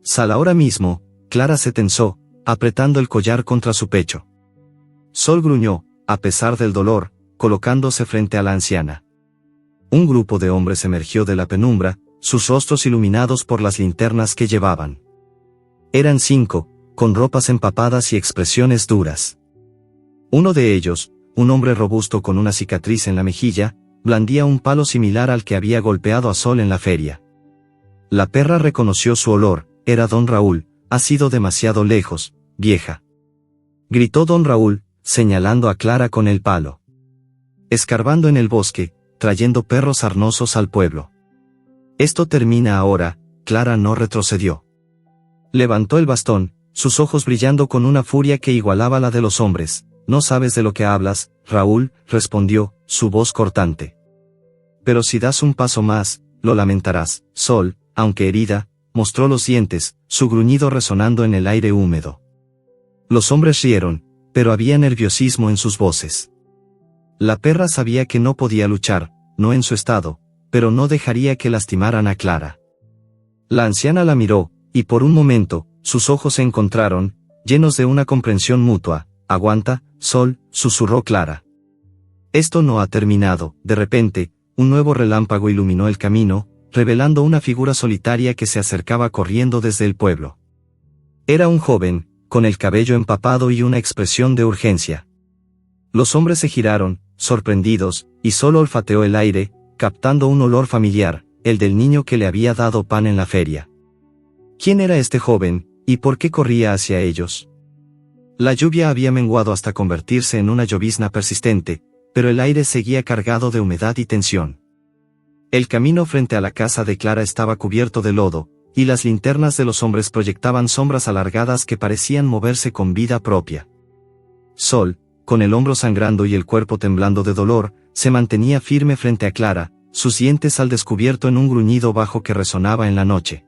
Sal ahora mismo». Clara se tensó, apretando el collar contra su pecho. Sol gruñó, a pesar del dolor, colocándose frente a la anciana. Un grupo de hombres emergió de la penumbra, sus rostros iluminados por las linternas que llevaban. Eran 5, con ropas empapadas y expresiones duras. Uno de ellos, un hombre robusto con una cicatriz en la mejilla, blandía un palo similar al que había golpeado a Sol en la feria. La perra reconoció su olor: era don Raúl. «Has ido demasiado lejos, vieja», gritó don Raúl, señalando a Clara con el palo. «Escarbando en el bosque, trayendo perros sarnosos al pueblo. Esto termina ahora». Clara no retrocedió. Levantó el bastón, sus ojos brillando con una furia que igualaba la de los hombres. «No sabes de lo que hablas, Raúl», respondió, su voz cortante. «Pero si das un paso más, lo lamentarás». Sol, aunque herida, mostró los dientes, su gruñido resonando en el aire húmedo. Los hombres rieron, pero había nerviosismo en sus voces. La perra sabía que no podía luchar, no en su estado, pero no dejaría que lastimaran a Clara. La anciana la miró, y por un momento, sus ojos se encontraron, llenos de una comprensión mutua. «Aguanta, Sol», susurró Clara. «Esto no ha terminado». De repente, un nuevo relámpago iluminó el camino, revelando una figura solitaria que se acercaba corriendo desde el pueblo. Era un joven, con el cabello empapado y una expresión de urgencia. Los hombres se giraron, sorprendidos, y solo olfateó el aire, captando un olor familiar, el del niño que le había dado pan en la feria. ¿Quién era este joven, y por qué corría hacia ellos? La lluvia había menguado hasta convertirse en una llovizna persistente, pero el aire seguía cargado de humedad y tensión. El camino frente a la casa de Clara estaba cubierto de lodo, y las linternas de los hombres proyectaban sombras alargadas que parecían moverse con vida propia. Sol, con el hombro sangrando y el cuerpo temblando de dolor, se mantenía firme frente a Clara, sus dientes al descubierto en un gruñido bajo que resonaba en la noche.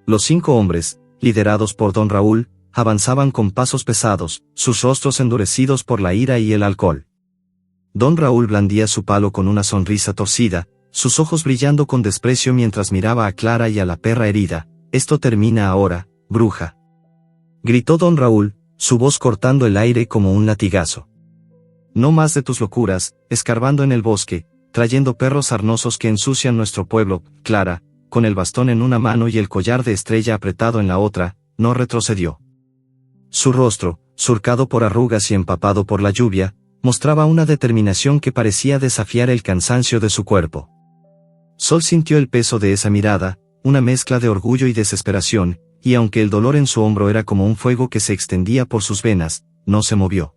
Los 5 hombres, liderados por don Raúl, avanzaban con pasos pesados, sus rostros endurecidos por la ira y el alcohol. Don Raúl blandía su palo con una sonrisa torcida, sus ojos brillando con desprecio mientras miraba a Clara y a la perra herida. «Esto termina ahora, bruja», gritó don Raúl, su voz cortando el aire como un latigazo. «No más de tus locuras, escarbando en el bosque, trayendo perros sarnosos que ensucian nuestro pueblo». Clara, con el bastón en una mano y el collar de estrella apretado en la otra, no retrocedió. Su rostro, surcado por arrugas y empapado por la lluvia, mostraba una determinación que parecía desafiar el cansancio de su cuerpo. Sol sintió el peso de esa mirada, una mezcla de orgullo y desesperación, y aunque el dolor en su hombro era como un fuego que se extendía por sus venas, no se movió.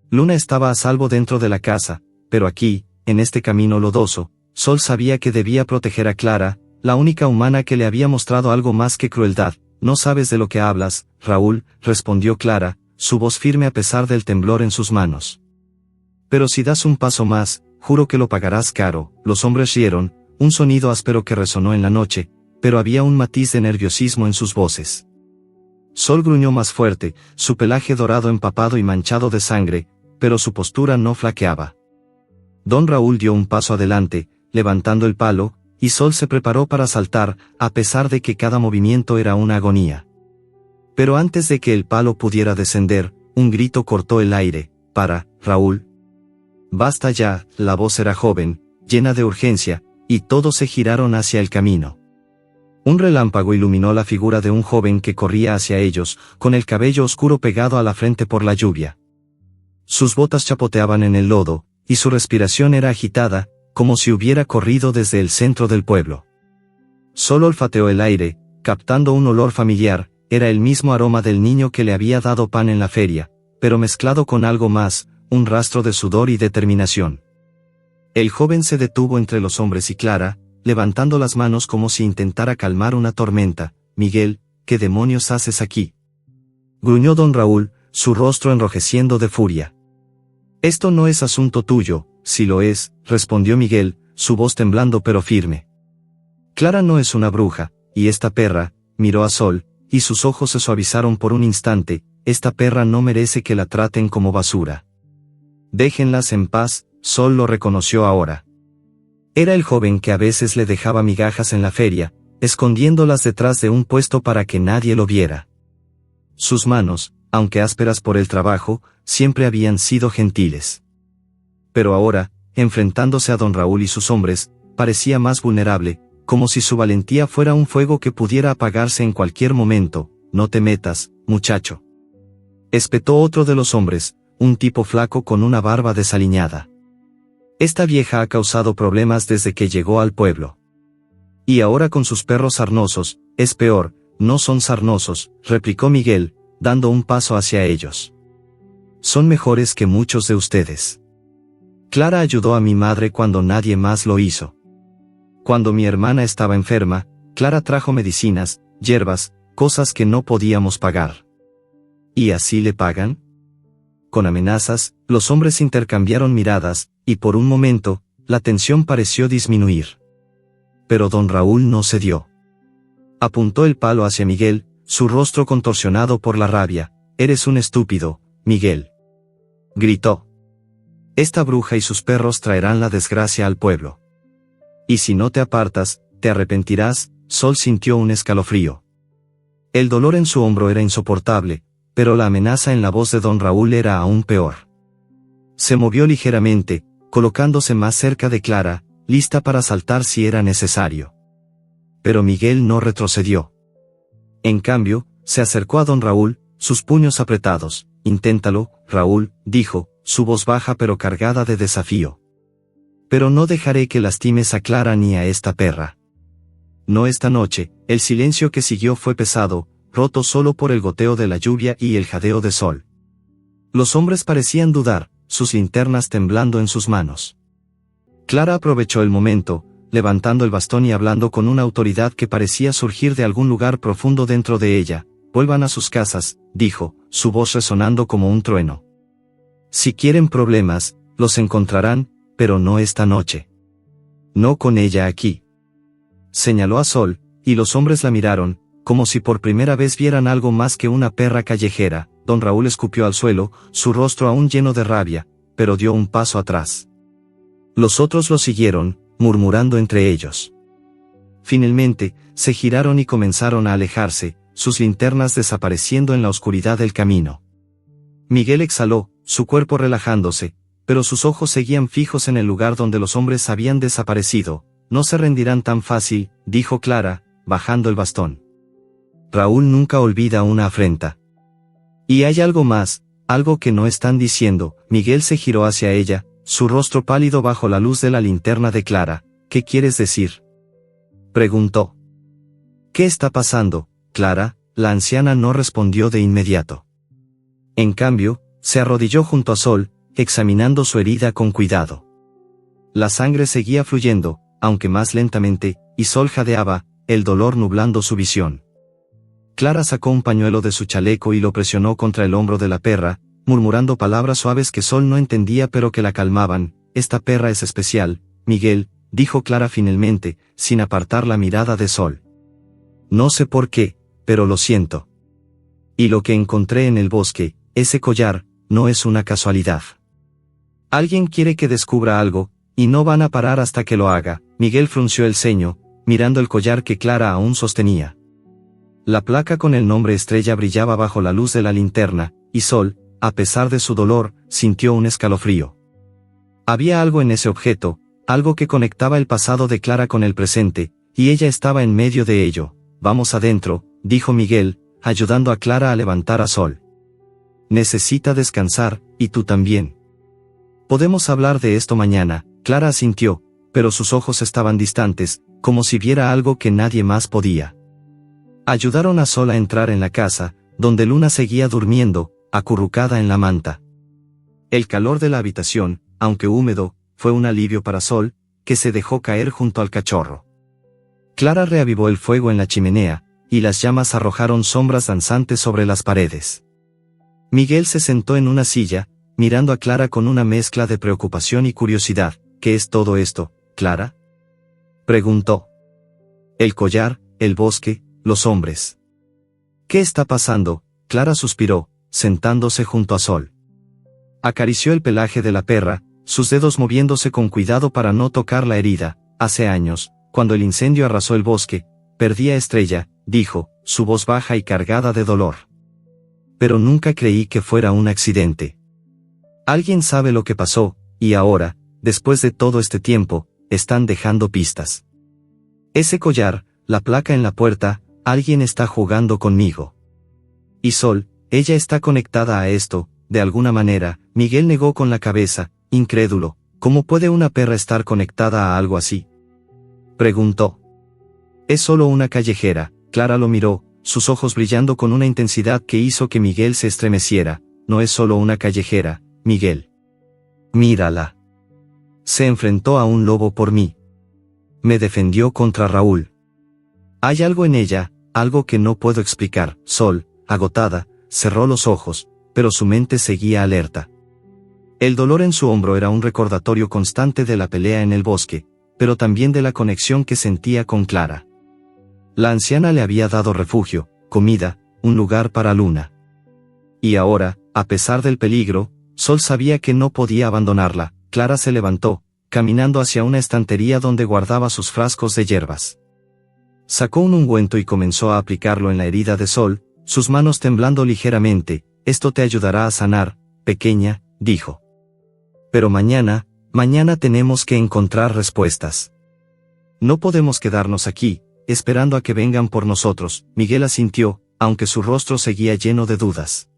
Luna estaba a salvo dentro de la casa, pero aquí, en este camino lodoso, Sol sabía que debía proteger a Clara, la única humana que le había mostrado algo más que crueldad. «No sabes de lo que hablas, Raúl», respondió Clara, su voz firme a pesar del temblor en sus manos. «Pero si das un paso más, juro que lo pagarás caro». Los hombres rieron, un sonido áspero que resonó en la noche, pero había un matiz de nerviosismo en sus voces. Sol gruñó más fuerte, su pelaje dorado empapado y manchado de sangre, pero su postura no flaqueaba. Don Raúl dio un paso adelante, levantando el palo, y Sol se preparó para saltar, a pesar de que cada movimiento era una agonía. Pero antes de que el palo pudiera descender, un grito cortó el aire. «Para, Raúl. Basta ya». La voz era joven, llena de urgencia, y todos se giraron hacia el camino. Un relámpago iluminó la figura de un joven que corría hacia ellos, con el cabello oscuro pegado a la frente por la lluvia. Sus botas chapoteaban en el lodo, y su respiración era agitada, como si hubiera corrido desde el centro del pueblo. Solo olfateó el aire, captando un olor familiar. Era el mismo aroma del niño que le había dado pan en la feria, pero mezclado con algo más, un rastro de sudor y determinación. El joven se detuvo entre los hombres y Clara, levantando las manos como si intentara calmar una tormenta. «Miguel, ¿qué demonios haces aquí?», gruñó don Raúl, su rostro enrojeciendo de furia. «Esto no es asunto tuyo». «Sí lo es», respondió Miguel, su voz temblando pero firme. «Clara no es una bruja, y esta perra», miró a Sol, y sus ojos se suavizaron por un instante. «Esta perra no merece que la traten como basura. Déjenlas en paz». Sol lo reconoció ahora. Era el joven que a veces le dejaba migajas en la feria, escondiéndolas detrás de un puesto para que nadie lo viera. Sus manos, aunque ásperas por el trabajo, siempre habían sido gentiles. Pero ahora, enfrentándose a don Raúl y sus hombres, parecía más vulnerable, como si su valentía fuera un fuego que pudiera apagarse en cualquier momento. «No te metas, muchacho», espetó otro de los hombres, un tipo flaco con una barba desaliñada. «Esta vieja ha causado problemas desde que llegó al pueblo. Y ahora con sus perros sarnosos, es peor». «No son sarnosos», replicó Miguel, dando un paso hacia ellos. «Son mejores que muchos de ustedes. Clara ayudó a mi madre cuando nadie más lo hizo. Cuando mi hermana estaba enferma, Clara trajo medicinas, hierbas, cosas que no podíamos pagar». «¿Y así le pagan?». Con amenazas, los hombres intercambiaron miradas, y por un momento, la tensión pareció disminuir. Pero don Raúl no cedió. Apuntó el palo hacia Miguel, su rostro contorsionado por la rabia. «Eres un estúpido, Miguel», gritó. «Esta bruja y sus perros traerán la desgracia al pueblo. Y si no te apartas, te arrepentirás». Sol sintió un escalofrío. El dolor en su hombro era insoportable, pero la amenaza en la voz de don Raúl era aún peor. Se movió ligeramente, colocándose más cerca de Clara, lista para saltar si era necesario. Pero Miguel no retrocedió. En cambio, se acercó a don Raúl, sus puños apretados. «Inténtalo, Raúl», dijo, su voz baja pero cargada de desafío. «Pero no dejaré que lastimes a Clara ni a esta perra». No esta noche. El silencio que siguió fue pesado, roto solo por el goteo de la lluvia y el jadeo de Sol. Los hombres parecían dudar, sus linternas temblando en sus manos. Clara aprovechó el momento, levantando el bastón y hablando con una autoridad que parecía surgir de algún lugar profundo dentro de ella. «Vuelvan a sus casas», dijo, su voz resonando como un trueno. Si quieren problemas, los encontrarán, pero no esta noche. No con ella aquí. Señaló a Sol, y los hombres la miraron, como si por primera vez vieran algo más que una perra callejera. Don Raúl escupió al suelo, su rostro aún lleno de rabia, pero dio un paso atrás. Los otros lo siguieron, murmurando entre ellos. Finalmente, se giraron y comenzaron a alejarse, sus linternas desapareciendo en la oscuridad del camino. Miguel exhaló, su cuerpo relajándose, pero sus ojos seguían fijos en el lugar donde los hombres habían desaparecido. No se rendirán tan fácil, dijo Clara, bajando el bastón. Raúl nunca olvida una afrenta. Y hay algo más, algo que no están diciendo. Miguel se giró hacia ella, su rostro pálido bajo la luz de la linterna de Clara. ¿Qué quieres decir?, preguntó. ¿Qué está pasando, Clara? La anciana no respondió de inmediato. En cambio, se arrodilló junto a Sol, examinando su herida con cuidado. La sangre seguía fluyendo, aunque más lentamente, y Sol jadeaba, el dolor nublando su visión. Clara sacó un pañuelo de su chaleco y lo presionó contra el hombro de la perra, murmurando palabras suaves que Sol no entendía pero que la calmaban. Esta perra es especial, Miguel, dijo Clara finalmente, sin apartar la mirada de Sol. No sé por qué, pero lo siento. Y lo que encontré en el bosque, ese collar, no es una casualidad. Alguien quiere que descubra algo, y no van a parar hasta que lo haga. Miguel frunció el ceño, mirando el collar que Clara aún sostenía. La placa con el nombre Estrella brillaba bajo la luz de la linterna, y Sol, a pesar de su dolor, sintió un escalofrío. Había algo en ese objeto, algo que conectaba el pasado de Clara con el presente, y ella estaba en medio de ello. Vamos adentro, dijo Miguel, ayudando a Clara a levantar a Sol. Necesita descansar, y tú también. Podemos hablar de esto mañana. Clara asintió, pero sus ojos estaban distantes, como si viera algo que nadie más podía. Ayudaron a Sol a entrar en la casa, donde Luna seguía durmiendo, acurrucada en la manta. El calor de la habitación, aunque húmedo, fue un alivio para Sol, que se dejó caer junto al cachorro. Clara reavivó el fuego en la chimenea, y las llamas arrojaron sombras danzantes sobre las paredes. Miguel se sentó en una silla, mirando a Clara con una mezcla de preocupación y curiosidad. ¿Qué es todo esto, Clara?, preguntó. El collar, el bosque, los hombres. ¿Qué está pasando? Clara suspiró, sentándose junto a Sol. Acarició el pelaje de la perra, sus dedos moviéndose con cuidado para no tocar la herida. Hace años, cuando el incendio arrasó el bosque, perdí a Estrella, dijo, su voz baja y cargada de dolor. Pero nunca creí que fuera un accidente. Alguien sabe lo que pasó, y ahora, después de todo este tiempo, están dejando pistas. Ese collar, la placa en la puerta, alguien está jugando conmigo. Y Sol, ella está conectada a esto, de alguna manera. Miguel negó con la cabeza, incrédulo. ¿Cómo puede una perra estar conectada a algo así?, preguntó. Es solo una callejera. Clara lo miró, sus ojos brillando con una intensidad que hizo que Miguel se estremeciera. No es solo una callejera, Miguel. Mírala. Se enfrentó a un lobo por mí. Me defendió contra Raúl. Hay algo en ella, algo que no puedo explicar. Sol, agotada, cerró los ojos, pero su mente seguía alerta. El dolor en su hombro era un recordatorio constante de la pelea en el bosque, pero también de la conexión que sentía con Clara. La anciana le había dado refugio, comida, un lugar para Luna. Y ahora, a pesar del peligro, Sol sabía que no podía abandonarla. Clara se levantó, caminando hacia una estantería donde guardaba sus frascos de hierbas. Sacó un ungüento y comenzó a aplicarlo en la herida de Sol, sus manos temblando ligeramente. Esto te ayudará a sanar, pequeña, dijo. Pero mañana tenemos que encontrar respuestas. No podemos quedarnos aquí, esperando a que vengan por nosotros. Miguel asintió, aunque su rostro seguía lleno de dudas.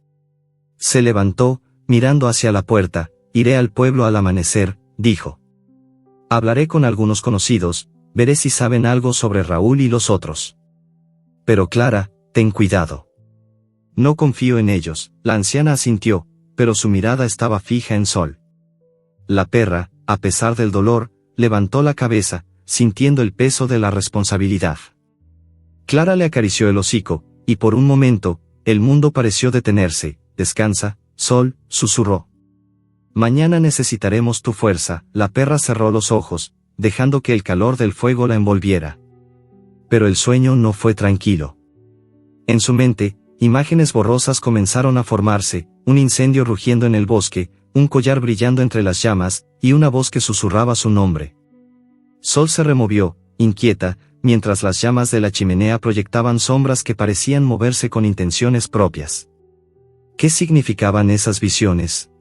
Se levantó, mirando hacia la puerta. Iré al pueblo al amanecer, dijo. Hablaré con algunos conocidos, veré si saben algo sobre Raúl y los otros. Pero Clara, ten cuidado. No confío en ellos. La anciana asintió, pero su mirada estaba fija en Sol. La perra, a pesar del dolor, levantó la cabeza, sintiendo el peso de la responsabilidad. Clara le acarició el hocico, y por un momento, el mundo pareció detenerse. Descansa, Sol, susurró. Mañana necesitaremos tu fuerza. La perra cerró los ojos, dejando que el calor del fuego la envolviera. Pero el sueño no fue tranquilo. En su mente, imágenes borrosas comenzaron a formarse, un incendio rugiendo en el bosque, un collar brillando entre las llamas, y una voz que susurraba su nombre. Sol se removió, inquieta, mientras las llamas de la chimenea proyectaban sombras que parecían moverse con intenciones propias. ¿Qué significaban esas visiones?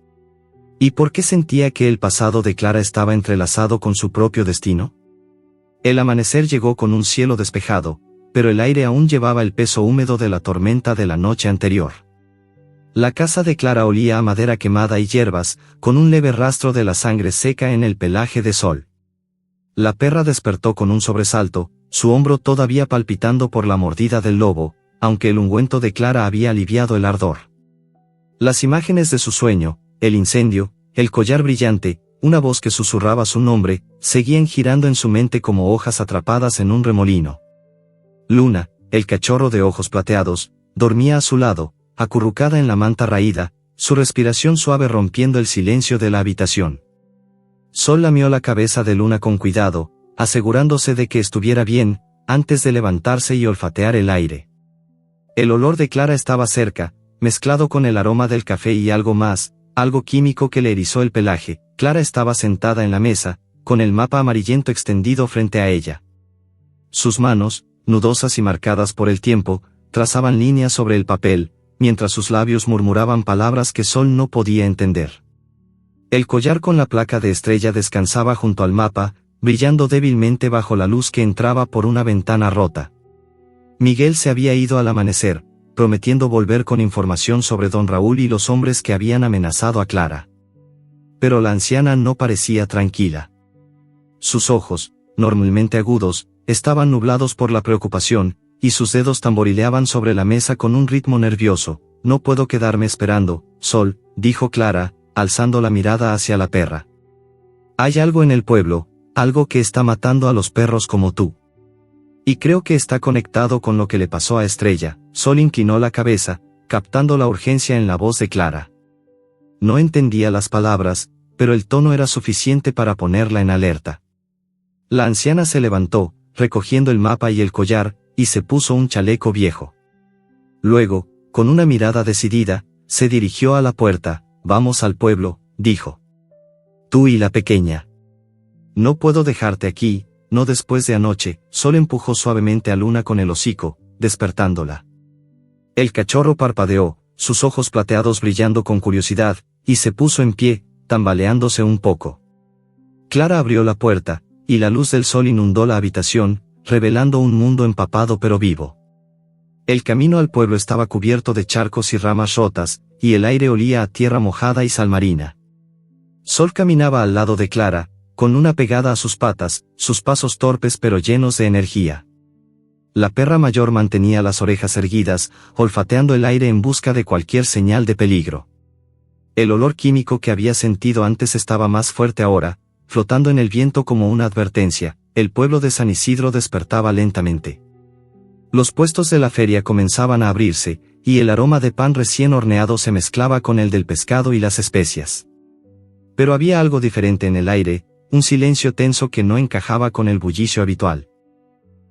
¿Y por qué sentía que el pasado de Clara estaba entrelazado con su propio destino? El amanecer llegó con un cielo despejado, pero el aire aún llevaba el peso húmedo de la tormenta de la noche anterior. La casa de Clara olía a madera quemada y hierbas, con un leve rastro de la sangre seca en el pelaje de Sol. La perra despertó con un sobresalto, su hombro todavía palpitando por la mordida del lobo, aunque el ungüento de Clara había aliviado el ardor. Las imágenes de su sueño, el incendio, el collar brillante, una voz que susurraba su nombre, seguían girando en su mente como hojas atrapadas en un remolino. Luna, el cachorro de ojos plateados, dormía a su lado, acurrucada en la manta raída, su respiración suave rompiendo el silencio de la habitación. Sol lamió la cabeza de Luna con cuidado, asegurándose de que estuviera bien, antes de levantarse y olfatear el aire. El olor de Clara estaba cerca, mezclado con el aroma del café y algo más, algo químico que le erizó el pelaje. Clara estaba sentada en la mesa, con el mapa amarillento extendido frente a ella. Sus manos, nudosas y marcadas por el tiempo, trazaban líneas sobre el papel, mientras sus labios murmuraban palabras que Sol no podía entender. El collar con la placa de estrella descansaba junto al mapa, brillando débilmente bajo la luz que entraba por una ventana rota. Miguel se había ido al amanecer, prometiendo volver con información sobre don Raúl y los hombres que habían amenazado a Clara. Pero la anciana no parecía tranquila. Sus ojos, normalmente agudos, estaban nublados por la preocupación, y sus dedos tamborileaban sobre la mesa con un ritmo nervioso. No puedo quedarme esperando, Sol, dijo Clara, alzando la mirada hacia la perra. Hay algo en el pueblo, algo que está matando a los perros como tú. Y creo que está conectado con lo que le pasó a Estrella. Sol inclinó la cabeza, captando la urgencia en la voz de Clara. No entendía las palabras, pero el tono era suficiente para ponerla en alerta. La anciana se levantó, recogiendo el mapa y el collar, y se puso un chaleco viejo. Luego, con una mirada decidida, se dirigió a la puerta. Vamos al pueblo, dijo. Tú y la pequeña. No puedo dejarte aquí, no después de anoche. Sol empujó suavemente a Luna con el hocico, despertándola. El cachorro parpadeó, sus ojos plateados brillando con curiosidad, y se puso en pie, tambaleándose un poco. Clara abrió la puerta, y la luz del sol inundó la habitación, revelando un mundo empapado pero vivo. El camino al pueblo estaba cubierto de charcos y ramas rotas, y el aire olía a tierra mojada y sal marina. Sol caminaba al lado de Clara, con una pegada a sus patas, sus pasos torpes pero llenos de energía. La perra mayor mantenía las orejas erguidas, olfateando el aire en busca de cualquier señal de peligro. El olor químico que había sentido antes estaba más fuerte ahora, flotando en el viento como una advertencia. El pueblo de San Isidro despertaba lentamente. Los puestos de la feria comenzaban a abrirse, y el aroma de pan recién horneado se mezclaba con el del pescado y las especias. Pero había algo diferente en el aire, un silencio tenso que no encajaba con el bullicio habitual.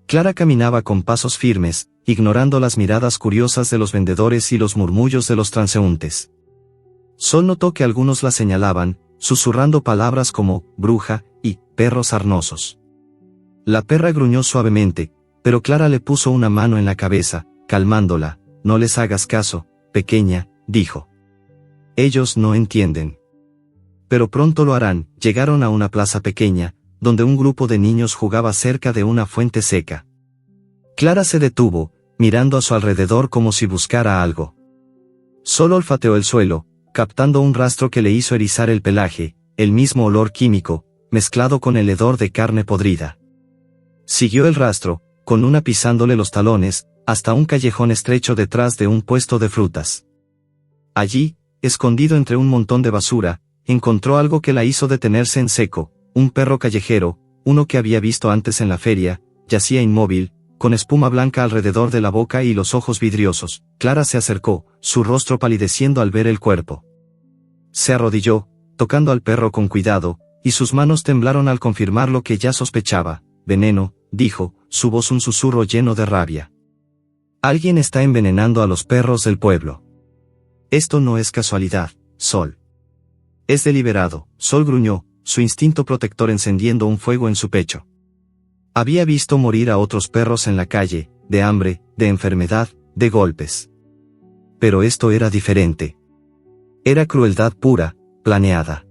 Clara caminaba con pasos firmes, ignorando las miradas curiosas de los vendedores y los murmullos de los transeúntes. Sol notó que algunos la señalaban, susurrando palabras como bruja y perros sarnosos. La perra gruñó suavemente, pero Clara le puso una mano en la cabeza, calmándola. No les hagas caso, pequeña, dijo. Ellos no entienden. Pero pronto lo harán. Llegaron a una plaza pequeña, donde un grupo de niños jugaba cerca de una fuente seca. Clara se detuvo, mirando a su alrededor como si buscara algo. Solo olfateó el suelo, captando un rastro que le hizo erizar el pelaje, el mismo olor químico, mezclado con el hedor de carne podrida. Siguió el rastro, con Luna pisándole los talones, hasta un callejón estrecho detrás de un puesto de frutas. Allí, escondido entre un montón de basura, encontró algo que la hizo detenerse en seco. Un perro callejero, uno que había visto antes en la feria, yacía inmóvil, con espuma blanca alrededor de la boca y los ojos vidriosos. Clara se acercó, su rostro palideciendo al ver el cuerpo. Se arrodilló, tocando al perro con cuidado, y sus manos temblaron al confirmar lo que ya sospechaba. Veneno, dijo, su voz un susurro lleno de rabia. Alguien está envenenando a los perros del pueblo. Esto no es casualidad, Sol. Es deliberado. Sol gruñó, su instinto protector encendiendo un fuego en su pecho. Había visto morir a otros perros en la calle, de hambre, de enfermedad, de golpes. Pero esto era diferente. Era crueldad pura, planeada.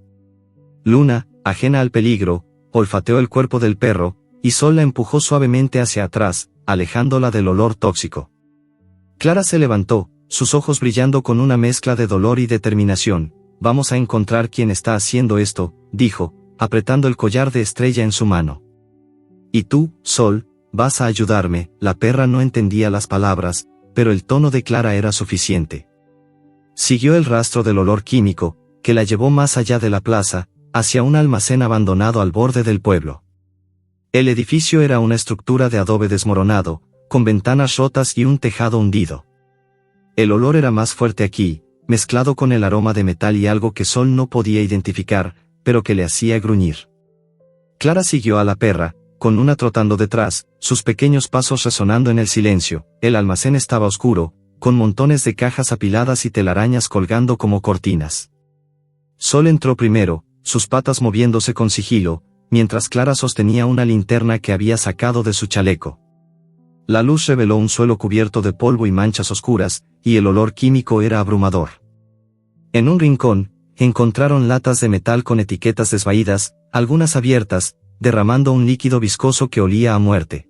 Luna, ajena al peligro, olfateó el cuerpo del perro, y Sol la empujó suavemente hacia atrás, alejándola del olor tóxico. Clara se levantó, sus ojos brillando con una mezcla de dolor y determinación. Vamos a encontrar quién está haciendo esto, dijo, apretando el collar de estrella en su mano. Y tú, Sol, vas a ayudarme. La perra no entendía las palabras, pero el tono de Clara era suficiente. Siguió el rastro del olor químico, que la llevó más allá de la plaza, hacia un almacén abandonado al borde del pueblo. El edificio era una estructura de adobe desmoronado, con ventanas rotas y un tejado hundido. El olor era más fuerte aquí, mezclado con el aroma de metal y algo que Sol no podía identificar, pero que le hacía gruñir. Clara siguió a la perra, con Luna trotando detrás, sus pequeños pasos resonando en el silencio. El almacén estaba oscuro, con montones de cajas apiladas y telarañas colgando como cortinas. Sol entró primero, sus patas moviéndose con sigilo, mientras Clara sostenía una linterna que había sacado de su chaleco. La luz reveló un suelo cubierto de polvo y manchas oscuras, y el olor químico era abrumador. En un rincón, encontraron latas de metal con etiquetas desvaídas, algunas abiertas, derramando un líquido viscoso que olía a muerte.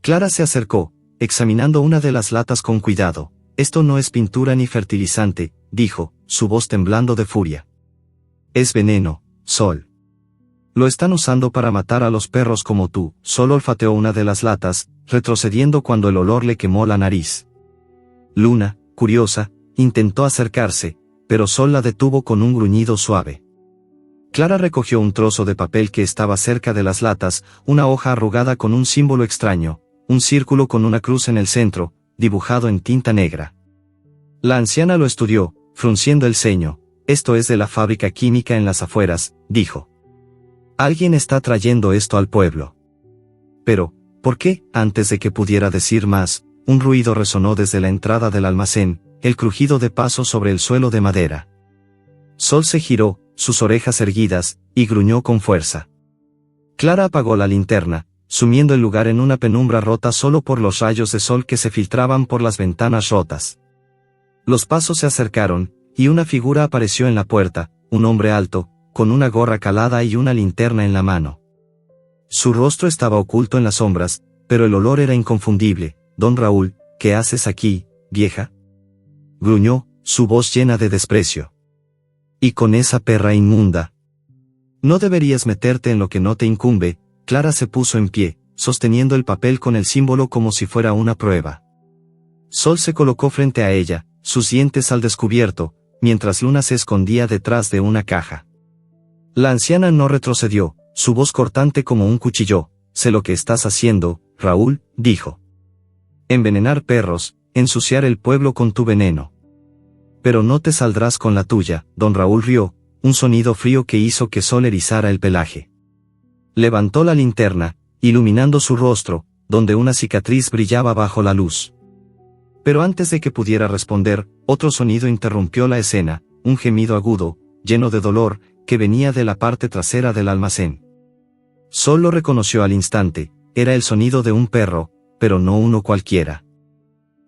Clara se acercó, examinando una de las latas con cuidado. Esto no es pintura ni fertilizante, dijo, su voz temblando de furia. Es veneno, Sol. Lo están usando para matar a los perros como tú. Sol olfateó una de las latas, retrocediendo cuando el olor le quemó la nariz. Luna, curiosa, intentó acercarse, pero Sol la detuvo con un gruñido suave. Clara recogió un trozo de papel que estaba cerca de las latas, una hoja arrugada con un símbolo extraño, un círculo con una cruz en el centro, dibujado en tinta negra. La anciana lo estudió, frunciendo el ceño. Esto es de la fábrica química en las afueras, dijo. Alguien está trayendo esto al pueblo. Pero, ¿por qué? Antes de que pudiera decir más, un ruido resonó desde la entrada del almacén, el crujido de pasos sobre el suelo de madera. Sol se giró, sus orejas erguidas, y gruñó con fuerza. Clara apagó la linterna, sumiendo el lugar en una penumbra rota solo por los rayos de sol que se filtraban por las ventanas rotas. Los pasos se acercaron, y una figura apareció en la puerta, un hombre alto, con una gorra calada y una linterna en la mano. Su rostro estaba oculto en las sombras, pero el olor era inconfundible. Don Raúl, ¿qué haces aquí, vieja? Gruñó, su voz llena de desprecio. Y con esa perra inmunda. No deberías meterte en lo que no te incumbe. Clara se puso en pie, sosteniendo el papel con el símbolo como si fuera una prueba. Sol se colocó frente a ella, sus dientes al descubierto, mientras Luna se escondía detrás de una caja. La anciana no retrocedió, su voz cortante como un cuchillo. Sé lo que estás haciendo, Raúl, dijo. Envenenar perros, ensuciar el pueblo con tu veneno. Pero no te saldrás con la tuya. Don Raúl rió, un sonido frío que hizo que Sol erizara el pelaje. Levantó la linterna, iluminando su rostro, donde una cicatriz brillaba bajo la luz. Pero antes de que pudiera responder, otro sonido interrumpió la escena, un gemido agudo, lleno de dolor, que venía de la parte trasera del almacén. Sol lo reconoció al instante, era el sonido de un perro, pero no uno cualquiera.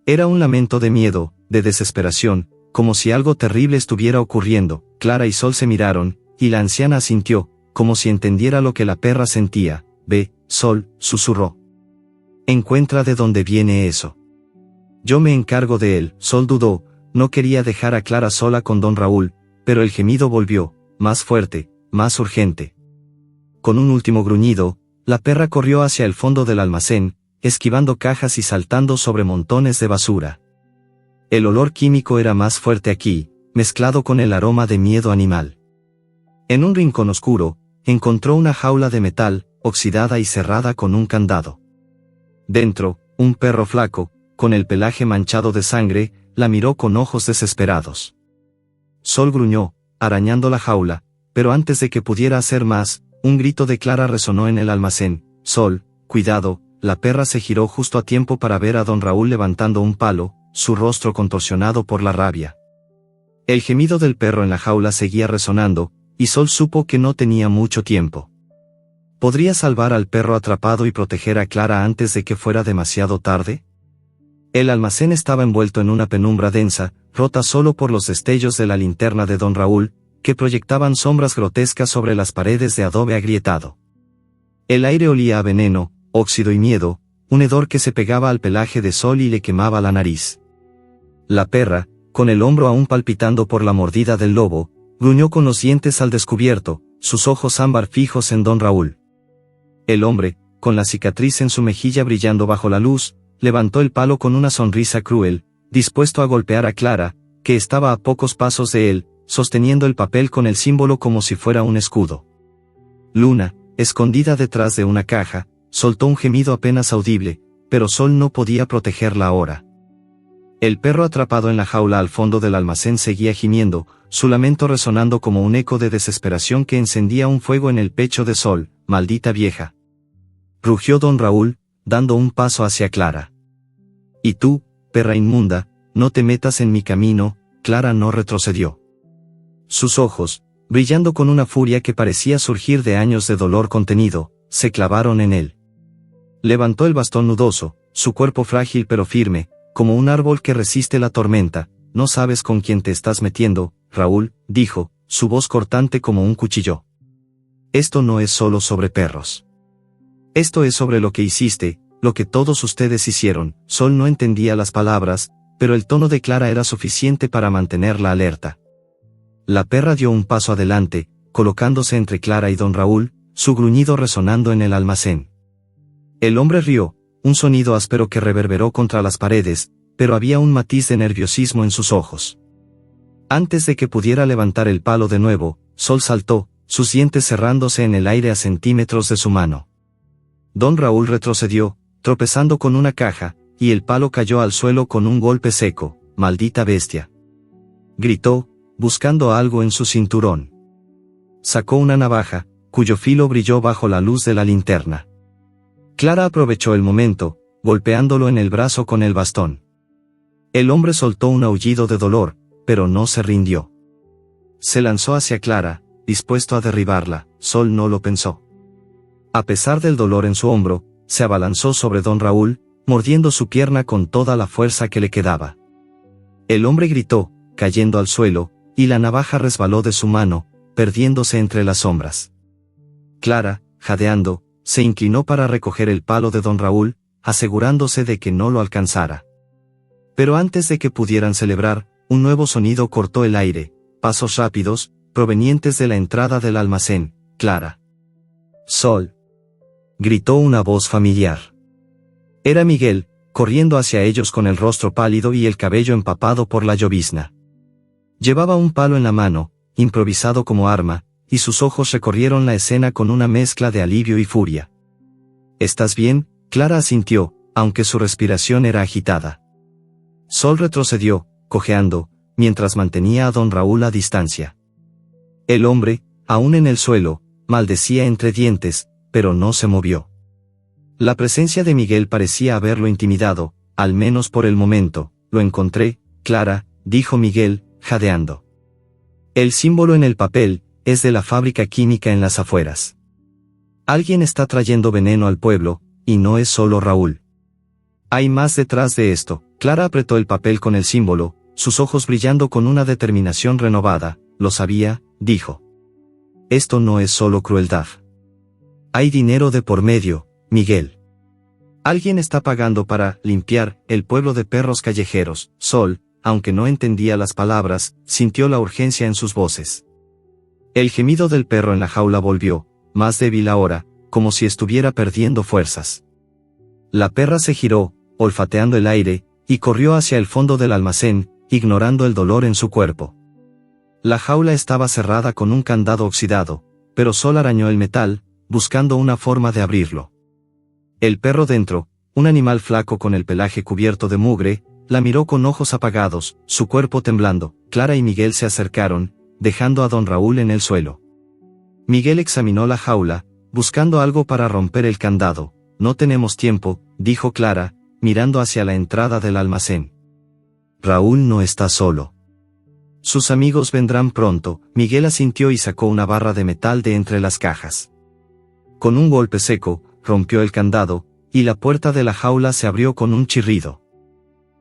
Era un lamento de miedo, de desesperación, como si algo terrible estuviera ocurriendo. Clara y Sol se miraron, y la anciana asintió, como si entendiera lo que la perra sentía. Ve, Sol, susurró. Encuentra de dónde viene eso. Yo me encargo de él. Sol dudó, no quería dejar a Clara sola con Don Raúl, pero el gemido volvió, más fuerte, más urgente. Con un último gruñido, la perra corrió hacia el fondo del almacén, esquivando cajas y saltando sobre montones de basura. El olor químico era más fuerte aquí, mezclado con el aroma de miedo animal. En un rincón oscuro, encontró una jaula de metal, oxidada y cerrada con un candado. Dentro, un perro flaco, con el pelaje manchado de sangre, la miró con ojos desesperados. Sol gruñó, arañando la jaula, pero antes de que pudiera hacer más, un grito de Clara resonó en el almacén. Sol, cuidado. La perra se giró justo a tiempo para ver a don Raúl levantando un palo, su rostro contorsionado por la rabia. El gemido del perro en la jaula seguía resonando, y Sol supo que no tenía mucho tiempo. ¿Podría salvar al perro atrapado y proteger a Clara antes de que fuera demasiado tarde? El almacén estaba envuelto en una penumbra densa, rota solo por los destellos de la linterna de don Raúl, que proyectaban sombras grotescas sobre las paredes de adobe agrietado. El aire olía a veneno, óxido y miedo, un hedor que se pegaba al pelaje de Sol y le quemaba la nariz. La perra, con el hombro aún palpitando por la mordida del lobo, gruñó con los dientes al descubierto, sus ojos ámbar fijos en don Raúl. El hombre, con la cicatriz en su mejilla brillando bajo la luz, levantó el palo con una sonrisa cruel, dispuesto a golpear a Clara, que estaba a pocos pasos de él, sosteniendo el papel con el símbolo como si fuera un escudo. Luna, escondida detrás de una caja, soltó un gemido apenas audible, pero Sol no podía protegerla ahora. El perro atrapado en la jaula al fondo del almacén seguía gimiendo, su lamento resonando como un eco de desesperación que encendía un fuego en el pecho de Sol. «Maldita vieja», rugió don Raúl, dando un paso hacia Clara. «Y tú, perra inmunda, no te metas en mi camino». Clara no retrocedió. Sus ojos, brillando con una furia que parecía surgir de años de dolor contenido, se clavaron en él. Levantó el bastón nudoso, su cuerpo frágil pero firme, como un árbol que resiste la tormenta. «No sabes con quién te estás metiendo, Raúl», dijo, su voz cortante como un cuchillo. «Esto no es solo sobre perros. Esto es sobre lo que hiciste, lo que todos ustedes hicieron». Sol no entendía las palabras, pero el tono de Clara era suficiente para mantenerla alerta. La perra dio un paso adelante, colocándose entre Clara y don Raúl, su gruñido resonando en el almacén. El hombre rió, un sonido áspero que reverberó contra las paredes, pero había un matiz de nerviosismo en sus ojos. Antes de que pudiera levantar el palo de nuevo, Sol saltó, sus dientes cerrándose en el aire a centímetros de su mano. Don Raúl retrocedió, tropezando con una caja, y el palo cayó al suelo con un golpe seco. «Maldita bestia», gritó, buscando algo en su cinturón. Sacó una navaja, cuyo filo brilló bajo la luz de la linterna. Clara aprovechó el momento, golpeándolo en el brazo con el bastón. El hombre soltó un aullido de dolor, pero no se rindió. Se lanzó hacia Clara, dispuesto a derribarla. Sol no lo pensó. A pesar del dolor en su hombro, se abalanzó sobre don Raúl, mordiendo su pierna con toda la fuerza que le quedaba. El hombre gritó, cayendo al suelo, y la navaja resbaló de su mano, perdiéndose entre las sombras. Clara, jadeando, se inclinó para recoger el palo de don Raúl, asegurándose de que no lo alcanzara. Pero antes de que pudieran celebrar, un nuevo sonido cortó el aire, pasos rápidos, provenientes de la entrada del almacén. «Clara». «Sol», gritó una voz familiar. Era Miguel, corriendo hacia ellos con el rostro pálido y el cabello empapado por la llovizna. Llevaba un palo en la mano, improvisado como arma, y sus ojos recorrieron la escena con una mezcla de alivio y furia. «¿Estás bien?», Clara asintió, aunque su respiración era agitada. Sol retrocedió, cojeando, mientras mantenía a don Raúl a distancia. El hombre, aún en el suelo, maldecía entre dientes, pero no se movió. La presencia de Miguel parecía haberlo intimidado, al menos por el momento. «Lo encontré, Clara», dijo Miguel, jadeando. «El símbolo en el papel es de la fábrica química en las afueras. Alguien está trayendo veneno al pueblo, y no es solo Raúl. Hay más detrás de esto». Clara apretó el papel con el símbolo, sus ojos brillando con una determinación renovada. «Lo sabía», dijo. «Esto no es solo crueldad. Hay dinero de por medio, Miguel. Alguien está pagando para limpiar el pueblo de perros callejeros». Sol, aunque no entendía las palabras, sintió la urgencia en sus voces. El gemido del perro en la jaula volvió, más débil ahora, como si estuviera perdiendo fuerzas. La perra se giró, olfateando el aire, y corrió hacia el fondo del almacén, ignorando el dolor en su cuerpo. La jaula estaba cerrada con un candado oxidado, pero Sol arañó el metal, buscando una forma de abrirlo. El perro dentro, un animal flaco con el pelaje cubierto de mugre, la miró con ojos apagados, su cuerpo temblando. Clara y Miguel se acercaron, dejando a don Raúl en el suelo. Miguel examinó la jaula, buscando algo para romper el candado. No tenemos tiempo, dijo Clara, mirando hacia la entrada del almacén. Raúl no está solo. Sus amigos vendrán pronto. Miguel asintió y sacó una barra de metal de entre las cajas. Con un golpe seco, rompió el candado, y la puerta de la jaula se abrió con un chirrido.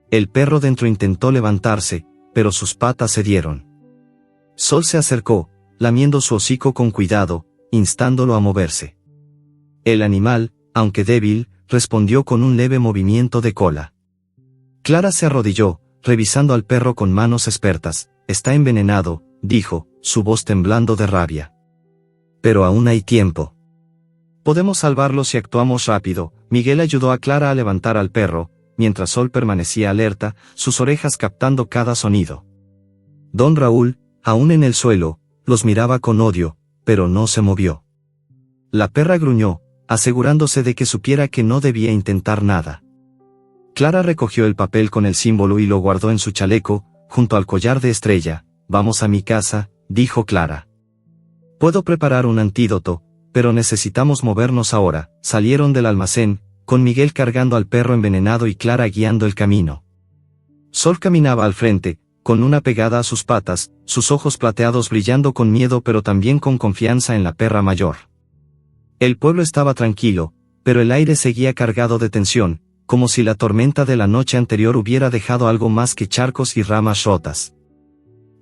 El perro dentro intentó levantarse, pero sus patas cedieron. Sol se acercó, lamiendo su hocico con cuidado, instándolo a moverse. El animal, aunque débil, respondió con un leve movimiento de cola. Clara se arrodilló, revisando al perro con manos expertas. Está envenenado, dijo, su voz temblando de rabia. Pero aún hay tiempo. Podemos salvarlo si actuamos rápido. Miguel ayudó a Clara a levantar al perro, mientras Sol permanecía alerta, sus orejas captando cada sonido. Don Raúl, aún en el suelo, los miraba con odio, pero no se movió. La perra gruñó, asegurándose de que supiera que no debía intentar nada. Clara recogió el papel con el símbolo y lo guardó en su chaleco, junto al collar de Estrella. Vamos a mi casa, dijo Clara. Puedo preparar un antídoto, pero necesitamos movernos ahora. Salieron del almacén, con Miguel cargando al perro envenenado y Clara guiando el camino. Sol caminaba al frente, con una pegada a sus patas, sus ojos plateados brillando con miedo pero también con confianza en la perra mayor. El pueblo estaba tranquilo, pero el aire seguía cargado de tensión, como si la tormenta de la noche anterior hubiera dejado algo más que charcos y ramas rotas.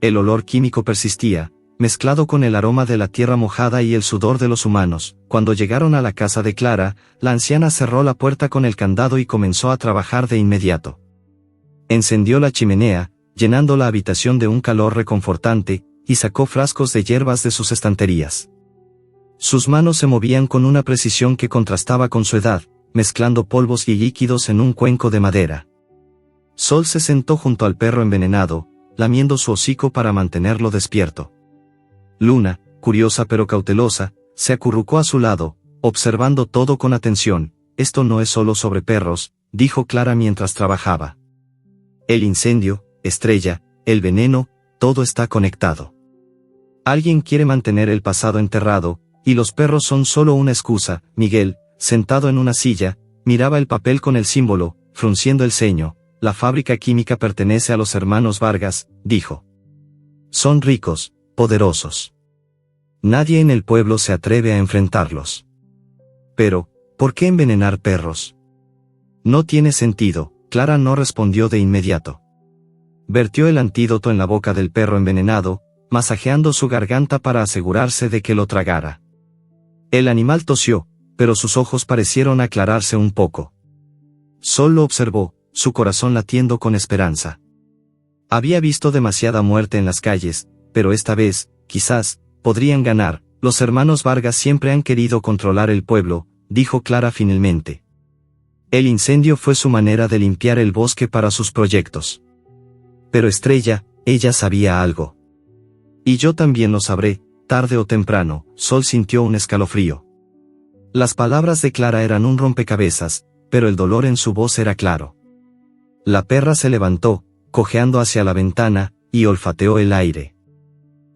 El olor químico persistía, mezclado con el aroma de la tierra mojada y el sudor de los humanos. Cuando llegaron a la casa de Clara, la anciana cerró la puerta con el candado y comenzó a trabajar de inmediato. Encendió la chimenea, llenando la habitación de un calor reconfortante, y sacó frascos de hierbas de sus estanterías. Sus manos se movían con una precisión que contrastaba con su edad, mezclando polvos y líquidos en un cuenco de madera. Sol se sentó junto al perro envenenado, lamiendo su hocico para mantenerlo despierto. Luna, curiosa pero cautelosa, se acurrucó a su lado, observando todo con atención. Esto no es solo sobre perros, dijo Clara mientras trabajaba. El incendio, Estrella, el veneno, todo está conectado. Alguien quiere mantener el pasado enterrado, y los perros son solo una excusa. Miguel, sentado en una silla, miraba el papel con el símbolo, frunciendo el ceño. La fábrica química pertenece a los hermanos Vargas, dijo. Son ricos, poderosos. Nadie en el pueblo se atreve a enfrentarlos. Pero, ¿por qué envenenar perros? No tiene sentido. Clara no respondió de inmediato. Vertió el antídoto en la boca del perro envenenado, masajeando su garganta para asegurarse de que lo tragara. El animal tosió, pero sus ojos parecieron aclararse un poco. Sol lo observó, su corazón latiendo con esperanza. Había visto demasiada muerte en las calles, pero esta vez, quizás, podrían ganar. Los hermanos Vargas siempre han querido controlar el pueblo, dijo Clara finalmente. El incendio fue su manera de limpiar el bosque para sus proyectos. Pero Estrella, ella sabía algo. Y yo también lo sabré, tarde o temprano. Sol sintió un escalofrío. Las palabras de Clara eran un rompecabezas, pero el dolor en su voz era claro. La perra se levantó, cojeando hacia la ventana, y olfateó el aire.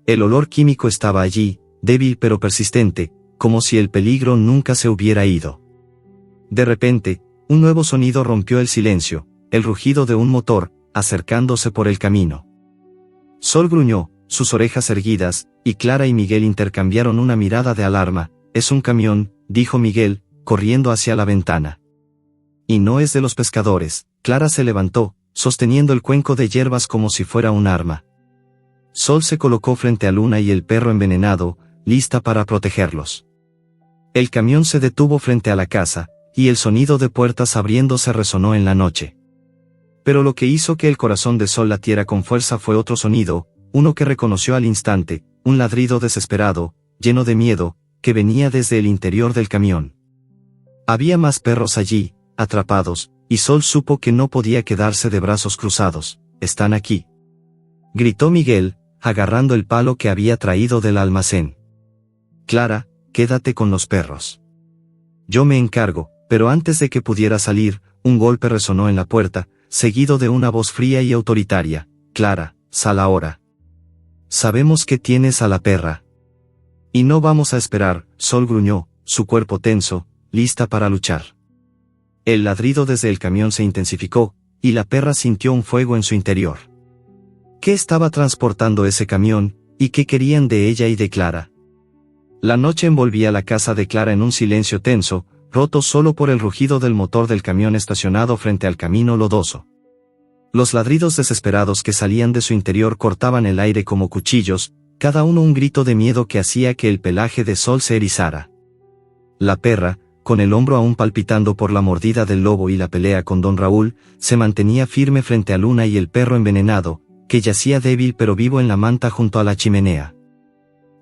El olor químico estaba allí, débil pero persistente, como si el peligro nunca se hubiera ido. De repente, un nuevo sonido rompió el silencio, el rugido de un motor, acercándose por el camino. Sol gruñó, sus orejas erguidas, y Clara y Miguel intercambiaron una mirada de alarma. Es un camión, dijo Miguel, corriendo hacia la ventana. Y no es de los pescadores. Clara se levantó, sosteniendo el cuenco de hierbas como si fuera un arma. Sol se colocó frente a Luna y el perro envenenado, lista para protegerlos. El camión se detuvo frente a la casa, y el sonido de puertas abriéndose resonó en la noche. Pero lo que hizo que el corazón de Sol latiera con fuerza fue otro sonido, uno que reconoció al instante, un ladrido desesperado, lleno de miedo, que venía desde el interior del camión. Había más perros allí, atrapados, y Sol supo que no podía quedarse de brazos cruzados. Están aquí, gritó Miguel, agarrando el palo que había traído del almacén. Clara, quédate con los perros. Yo me encargo. Pero antes de que pudiera salir, un golpe resonó en la puerta, seguido de una voz fría y autoritaria. Clara, sal ahora. Sabemos que tienes a la perra. Y no vamos a esperar, Sol gruñó, su cuerpo tenso, lista para luchar. El ladrido desde el camión se intensificó, y la perra sintió un fuego en su interior. ¿Qué estaba transportando ese camión, y qué querían de ella y de Clara? La noche envolvía la casa de Clara en un silencio tenso, roto solo por el rugido del motor del camión estacionado frente al camino lodoso. Los ladridos desesperados que salían de su interior cortaban el aire como cuchillos, cada uno un grito de miedo que hacía que el pelaje de Sol se erizara. La perra, con el hombro aún palpitando por la mordida del lobo y la pelea con don Raúl, se mantenía firme frente a Luna y el perro envenenado, que yacía débil pero vivo en la manta junto a la chimenea.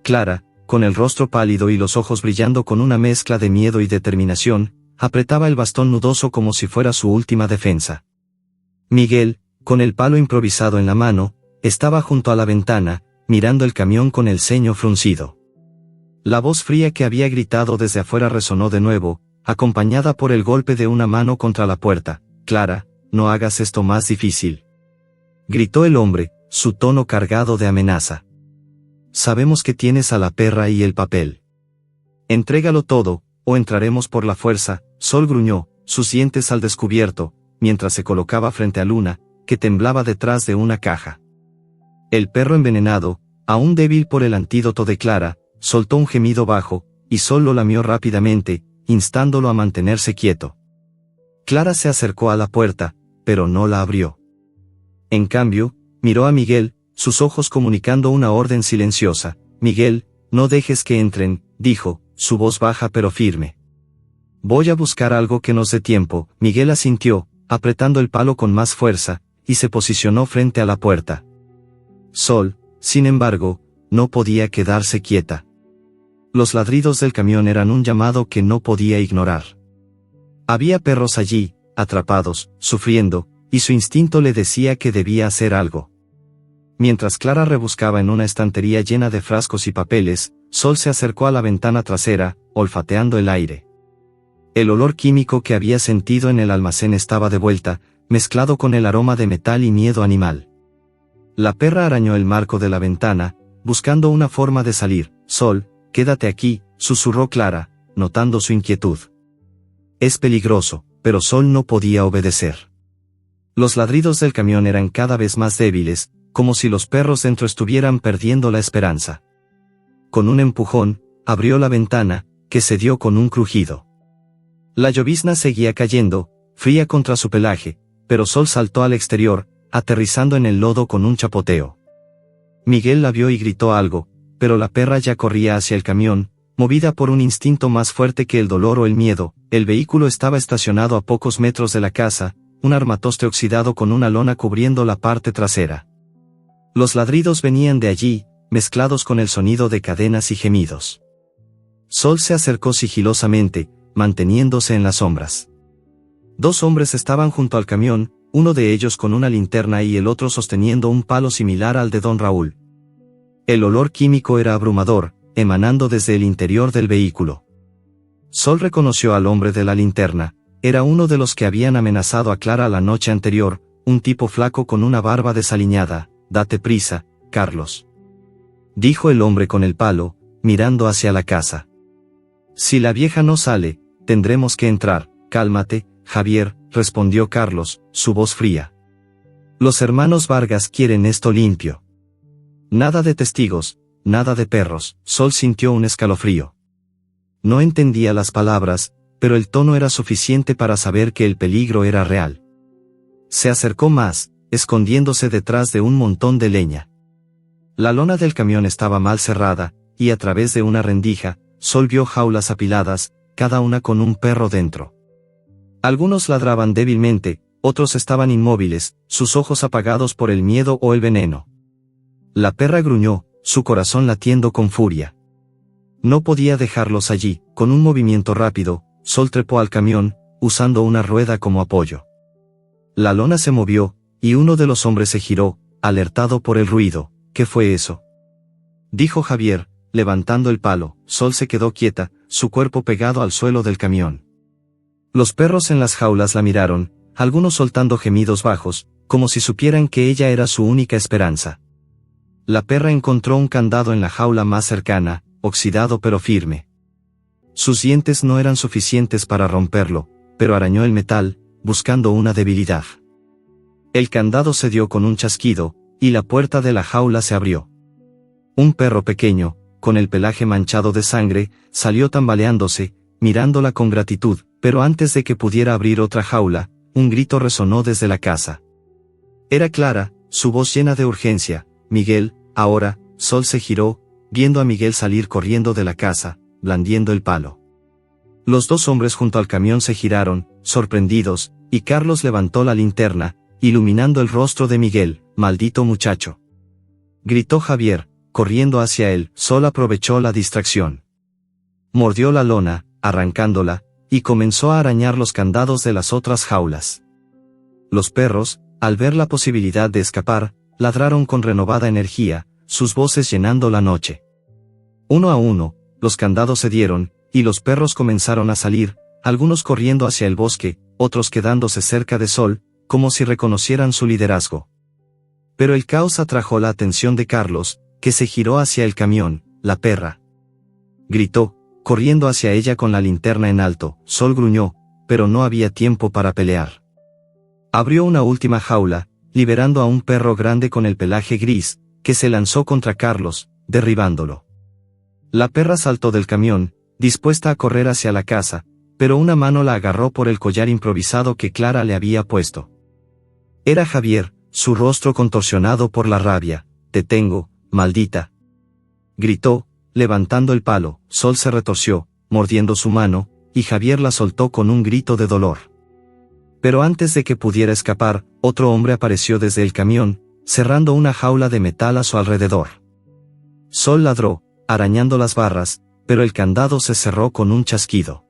Clara, con el rostro pálido y los ojos brillando con una mezcla de miedo y determinación, apretaba el bastón nudoso como si fuera su última defensa. Miguel, con el palo improvisado en la mano, estaba junto a la ventana, mirando el camión con el ceño fruncido. La voz fría que había gritado desde afuera resonó de nuevo, acompañada por el golpe de una mano contra la puerta. «Clara, no hagas esto más difícil», gritó el hombre, su tono cargado de amenaza. «Sabemos que tienes a la perra y el papel. Entrégalo todo, o entraremos por la fuerza». Sol gruñó, sus dientes al descubierto, mientras se colocaba frente a Luna, que temblaba detrás de una caja. El perro envenenado, aún débil por el antídoto de Clara, soltó un gemido bajo, y Sol lo lamió rápidamente, instándolo a mantenerse quieto. Clara se acercó a la puerta, pero no la abrió. En cambio, miró a Miguel, sus ojos comunicando una orden silenciosa. «Miguel, no dejes que entren», dijo, su voz baja pero firme. «Voy a buscar algo que nos dé tiempo». Miguel asintió, apretando el palo con más fuerza, y se posicionó frente a la puerta. Sol, sin embargo, no podía quedarse quieta. Los ladridos del camión eran un llamado que no podía ignorar. Había perros allí, atrapados, sufriendo, y su instinto le decía que debía hacer algo. Mientras Clara rebuscaba en una estantería llena de frascos y papeles, Sol se acercó a la ventana trasera, olfateando el aire. El olor químico que había sentido en el almacén estaba de vuelta, mezclado con el aroma de metal y miedo animal. La perra arañó el marco de la ventana, buscando una forma de salir. «Sol, quédate aquí», susurró Clara, notando su inquietud. «Es peligroso», pero Sol no podía obedecer. Los ladridos del camión eran cada vez más débiles, como si los perros dentro estuvieran perdiendo la esperanza. Con un empujón, abrió la ventana, que cedió con un crujido. La llovizna seguía cayendo, fría contra su pelaje, pero Sol saltó al exterior, aterrizando en el lodo con un chapoteo. Miguel la vio y gritó algo, pero la perra ya corría hacia el camión, movida por un instinto más fuerte que el dolor o el miedo. El vehículo estaba estacionado a pocos metros de la casa, un armatoste oxidado con una lona cubriendo la parte trasera. Los ladridos venían de allí, mezclados con el sonido de cadenas y gemidos. Sol se acercó sigilosamente, manteniéndose en las sombras. Dos hombres estaban junto al camión, uno de ellos con una linterna y el otro sosteniendo un palo similar al de don Raúl. El olor químico era abrumador, emanando desde el interior del vehículo. Sol reconoció al hombre de la linterna, era uno de los que habían amenazado a Clara la noche anterior, un tipo flaco con una barba desaliñada. «Date prisa, Carlos», dijo el hombre con el palo, mirando hacia la casa. «Si la vieja no sale, tendremos que entrar». «Cálmate, Javier», respondió Carlos, su voz fría. «Los hermanos Vargas quieren esto limpio. Nada de testigos, nada de perros». Sol sintió un escalofrío. No entendía las palabras, pero el tono era suficiente para saber que el peligro era real. Se acercó más, escondiéndose detrás de un montón de leña. La lona del camión estaba mal cerrada, y a través de una rendija, Sol vio jaulas apiladas, cada una con un perro dentro. Algunos ladraban débilmente, otros estaban inmóviles, sus ojos apagados por el miedo o el veneno. La perra gruñó, su corazón latiendo con furia. No podía dejarlos allí. Con un movimiento rápido, Sol trepó al camión, usando una rueda como apoyo. La lona se movió, y uno de los hombres se giró, alertado por el ruido. «¿Qué fue eso?», dijo Javier, levantando el palo. Sol se quedó quieta, su cuerpo pegado al suelo del camión. Los perros en las jaulas la miraron, algunos soltando gemidos bajos, como si supieran que ella era su única esperanza. La perra encontró un candado en la jaula más cercana, oxidado pero firme. Sus dientes no eran suficientes para romperlo, pero arañó el metal, buscando una debilidad. El candado cedió con un chasquido, y la puerta de la jaula se abrió. Un perro pequeño, con el pelaje manchado de sangre, salió tambaleándose, mirándola con gratitud, pero antes de que pudiera abrir otra jaula, un grito resonó desde la casa. Era Clara, su voz llena de urgencia. «Miguel, ahora». Sol se giró, viendo a Miguel salir corriendo de la casa, blandiendo el palo. Los dos hombres junto al camión se giraron, sorprendidos, y Carlos levantó la linterna, iluminando el rostro de Miguel. «Maldito muchacho», gritó Javier, corriendo hacia él. Sol aprovechó la distracción. Mordió la lona, arrancándola, y comenzó a arañar los candados de las otras jaulas. Los perros, al ver la posibilidad de escapar, ladraron con renovada energía, sus voces llenando la noche. Uno a uno, los candados cedieron, y los perros comenzaron a salir, algunos corriendo hacia el bosque, otros quedándose cerca de Sol, como si reconocieran su liderazgo. Pero el caos atrajo la atención de Carlos, que se giró hacia el camión. «La perra», gritó, corriendo hacia ella con la linterna en alto. Sol gruñó, pero no había tiempo para pelear. Abrió una última jaula, liberando a un perro grande con el pelaje gris, que se lanzó contra Carlos, derribándolo. La perra saltó del camión, dispuesta a correr hacia la casa, pero una mano la agarró por el collar improvisado que Clara le había puesto. Era Javier, su rostro contorsionado por la rabia. «Te tengo, maldita», gritó, levantando el palo. Sol se retorció, mordiendo su mano, y Javier la soltó con un grito de dolor. Pero antes de que pudiera escapar, otro hombre apareció desde el camión, cerrando una jaula de metal a su alrededor. Sol ladró, arañando las barras, pero el candado se cerró con un chasquido.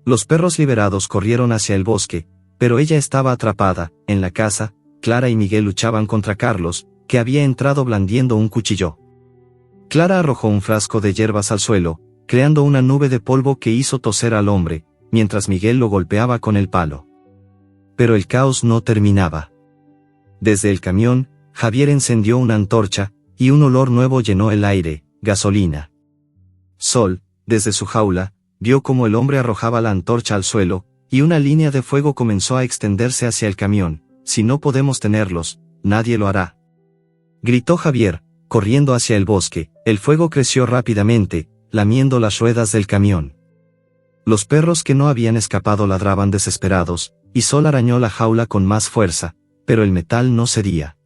Los perros liberados corrieron hacia el bosque, pero ella estaba atrapada. En la casa, Clara y Miguel luchaban contra Carlos, que había entrado blandiendo un cuchillo. Clara arrojó un frasco de hierbas al suelo, creando una nube de polvo que hizo toser al hombre, mientras Miguel lo golpeaba con el palo. Pero el caos no terminaba. Desde el camión, Javier encendió una antorcha, y un olor nuevo llenó el aire: gasolina. Sol, desde su jaula, vio cómo el hombre arrojaba la antorcha al suelo, y una línea de fuego comenzó a extenderse hacia el camión. «Si no podemos tenerlos, nadie lo hará», gritó Javier, corriendo hacia el bosque. El fuego creció rápidamente, lamiendo las ruedas del camión. Los perros que no habían escapado ladraban desesperados, y Sol arañó la jaula con más fuerza, pero el metal no cedía.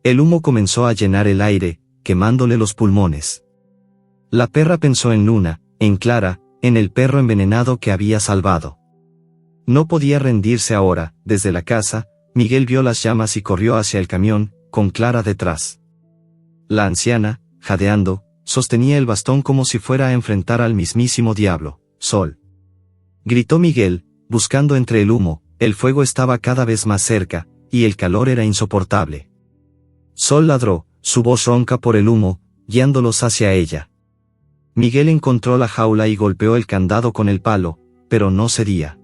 El humo comenzó a llenar el aire, quemándole los pulmones. La perra pensó en Luna, en Clara, en el perro envenenado que había salvado. No podía rendirse ahora. Desde la casa, Miguel vio las llamas y corrió hacia el camión, con Clara detrás. La anciana, jadeando, sostenía el bastón como si fuera a enfrentar al mismísimo diablo. «Sol», gritó Miguel, buscando entre el humo. El fuego estaba cada vez más cerca, y el calor era insoportable. Sol ladró, su voz ronca por el humo, guiándolos hacia ella. Miguel encontró la jaula y golpeó el candado con el palo, pero no cedía.